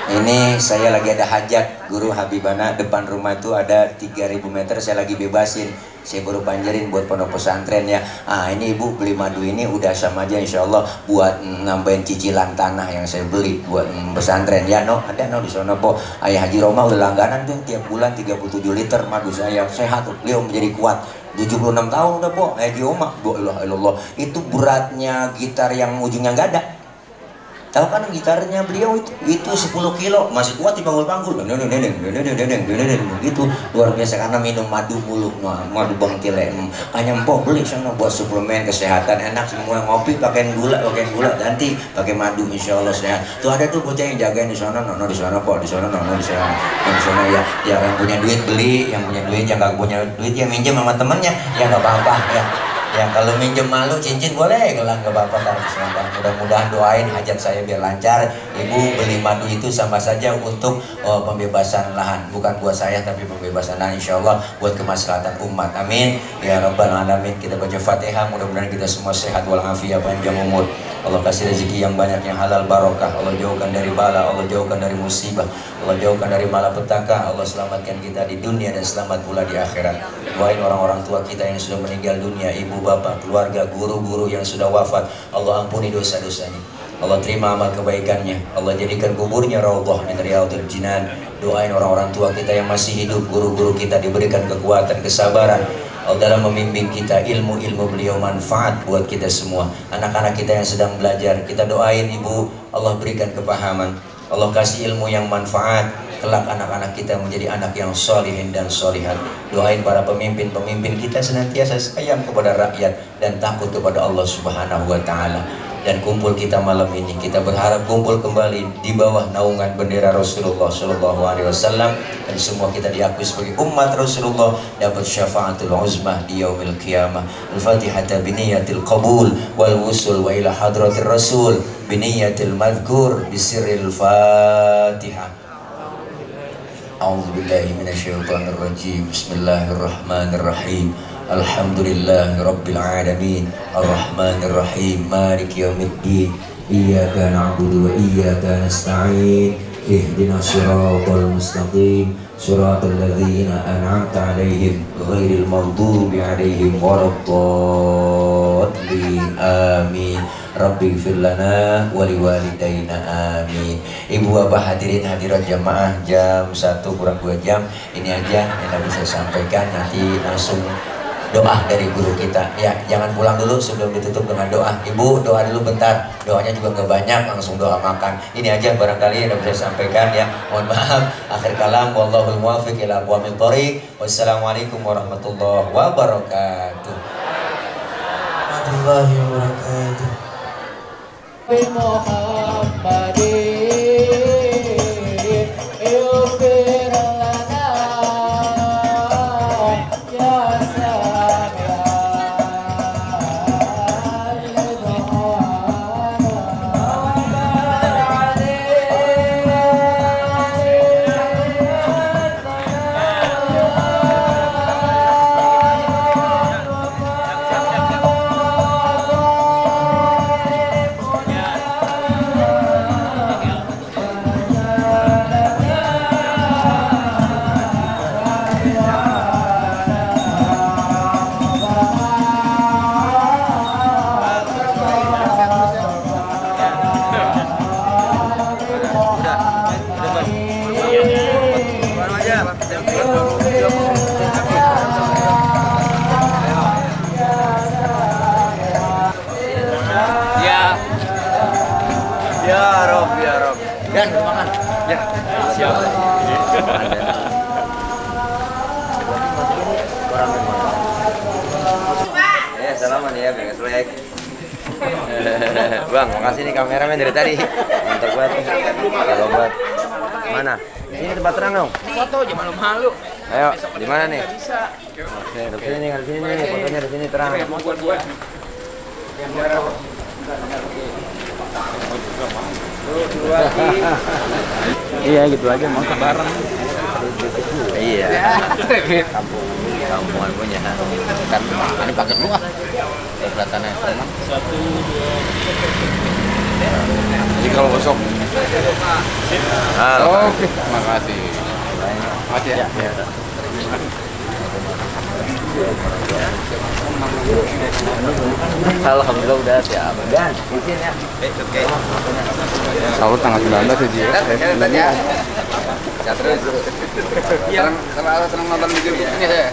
Speaker 8: Ini saya lagi ada hajat guru Habibana, depan rumah itu ada 3000 meter saya lagi bebasin. Saya baru panjerin buat pondok pesantren ya. Ini ibu beli madu ini udah sama aja insya Allah buat nambahin cicilan tanah yang saya beli buat pesantren ya. No, ada no di sana po. Ayah Haji Roma udah langganan tuh tiap bulan 37 liter madu saya. Sehat tuh, beliau menjadi kuat. 76 tahun udah po. Haji Roma, Allah, itu beratnya gitar yang ujungnya nggak ada. Tahu kan gitarnya beliau itu 10 kilo masih kuat dipanggul-panggul, gitu luar biasa karena minum madu mulu, madu Bang Tile. Hanya empok beli sana buat suplemen kesehatan, enak semua, ngopi pakai gula ganti pakai madu, insya Allah sehat. Tuh ada tuh bocah yang jagain di sana, di sana po, di sana di sana ya. Yang punya duit beli, yang punya duit, yang nggak punya duit ya minjem sama temennya, ya nggak apa-apa ya. Ya kalau minjem malu cincin boleh, gelang ke bapak taruh di sana. Mudah-mudahan doain hajat saya biar lancar. Ibu beli madu itu sama saja untuk pembebasan lahan, bukan buat saya tapi pembebasan lahan, insya Allah buat kemaslahatan umat. Amin ya rabbal alamin. Kita baca Fatihah, mudah-mudahan kita semua sehat walafiat, panjang umur. Allah kasih rezeki yang banyak, yang halal barokah. Allah jauhkan dari bala, Allah jauhkan dari musibah, Allah jauhkan dari malapetaka. Allah selamatkan kita di dunia dan selamat pula di akhirat. Doain orang-orang tua kita yang sudah meninggal dunia, ibu bapak, keluarga, guru-guru yang sudah wafat. Allah ampuni dosa-dosanya, Allah terima amal kebaikannya, Allah jadikan kuburnya raudhah min riyadhil jinan. Doain orang-orang tua kita yang masih hidup, guru-guru kita diberikan kekuatan, kesabaran dalam membimbing kita, ilmu-ilmu beliau manfaat buat kita semua. Anak-anak kita yang sedang belajar, kita doain ibu, Allah berikan kepahaman, Allah kasih ilmu yang manfaat. Kelak anak-anak kita menjadi anak yang solihin dan solihat. Doain para pemimpin-pemimpin kita senantiasa sayang kepada rakyat dan takut kepada Allah Subhanahu wa Ta'ala. Dan kumpul kita malam ini, kita berharap kumpul kembali di bawah naungan bendera Rasulullah Sallallahu Alaihi Wasallam, dan semua kita diakui sebagai umat Rasulullah, dapat syafaatul uzmah di yaumil qiyamah. Al-Fatihah biniyatil qabul wal wusul wa ila hadratir Rasul biniyatil madhkur bisirril Fatihah. A'udzubillahi minasyaitonir rajim. Bismillahirrahmanirrahim. Alhamdulillahi rabbil alamin, arrahmanir rahim, maliki yaumiddin, iyyaka na'budu wa iyyaka nasta'in, ihdinas siratal mustaqim, siratal ladzina an'amta 'alaihim ghairil maghdubi 'alaihim waladdallin. Amin. Rabbi ighfir lana wa liwalidayna, amin. Ibu bapak hadirin hadirat jamaah, jam 1 kurang 2 jam ini aja yang bisa saya sampaikan. Nanti langsung doa dari guru kita ya, jangan pulang dulu sebelum ditutup dengan doa. Ibu doa dulu bentar, doanya juga nggak banyak, langsung doa makan. Ini aja barangkali yang bisa saya sampaikan ya, mohon maaf. Akhir kalam, wallahul muwaffiq ila aqwamit thoriq. Wassalamualaikum warahmatullahi wabarakatuh.
Speaker 7: Warahmatullahi wabarakatuh.
Speaker 5: ya Rob.
Speaker 2: Dan makan.
Speaker 5: Ya, siap. Ya, salaman ya, beres proyek. Bang, makasih nih kameramen dari tadi. Mantap banget. Kalau buat mana? Ini tempat terang dong.
Speaker 4: Foto aja malu-malu.
Speaker 5: Ayo, di mana nih? Oke, di sini nih, di sini nih. Fotonya di sini terang.
Speaker 6: Iya gitu aja mau bareng.
Speaker 5: Iya. Kampungan punya.
Speaker 4: Kan ini paket lu ah. Kelihatannya teman.
Speaker 3: Jadi kalau besok.
Speaker 5: Oke,
Speaker 3: makasih. Makasih ya.
Speaker 5: Alhamdulillah udah siap. Dan izin ya. Oke.
Speaker 3: Sahur tanggal 19 ya, Ji.
Speaker 5: Ya. Terus.
Speaker 3: Iya. Senang nonton video ini saya.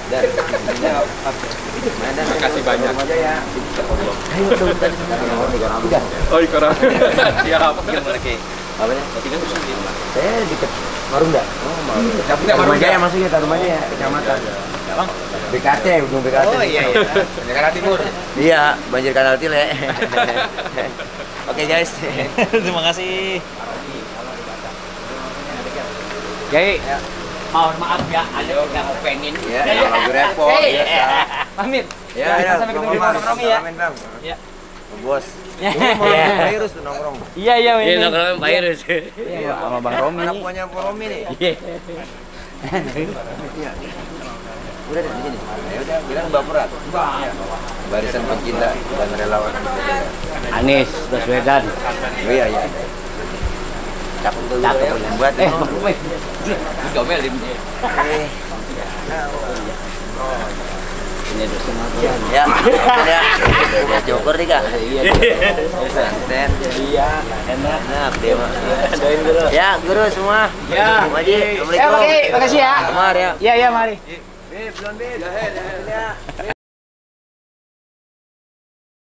Speaker 5: Makasih banyak.
Speaker 3: Oh, ikorang. Siap.
Speaker 5: Apanya? Saya deket Marunda. Tarumajaya maksudnya, Tarumajaya, kecamatan. BKT, ujung BKT.
Speaker 2: Oh iya iya.
Speaker 5: Jakarta Timur. Iya, banjir kanal Tile. Oke guys.
Speaker 6: Terima kasih.
Speaker 2: Jadi, mohon maaf ya, ada yang pengen.
Speaker 5: Ya, lagu repot.
Speaker 2: Pamit.
Speaker 5: Ya, sampai ketemu di nongkrong ya. Bang.
Speaker 2: Ya.
Speaker 5: Bos. Virus tuh nongkrong.
Speaker 6: Iya iya
Speaker 2: Iya,
Speaker 6: ini.
Speaker 2: nongkrong virus.
Speaker 6: Iya sama Bang Romi.
Speaker 5: Anak buahnya Pak Romi nih. Iya. Udah di sini. Ya udah, bilang baperan. Barisan pecinta dan relawan.
Speaker 2: Anies Baswedan.
Speaker 5: Iya, iya. Cakep tuh. Cakep buat.
Speaker 2: Gomelin. Ini dosa
Speaker 5: Ya, ya. Udah joker nih, Kak.
Speaker 2: Iya.
Speaker 5: Santen.
Speaker 2: Iya, enak.
Speaker 5: Enak deh, Mak.
Speaker 2: Doain dulu.
Speaker 5: Ya, guru semua.
Speaker 2: Ya.
Speaker 5: Maji, Assalamualaikum.
Speaker 6: Oke, makasih ya.
Speaker 5: Kamar ya.
Speaker 6: Iya iya mari.
Speaker 5: Beb, belum Beb. Ya.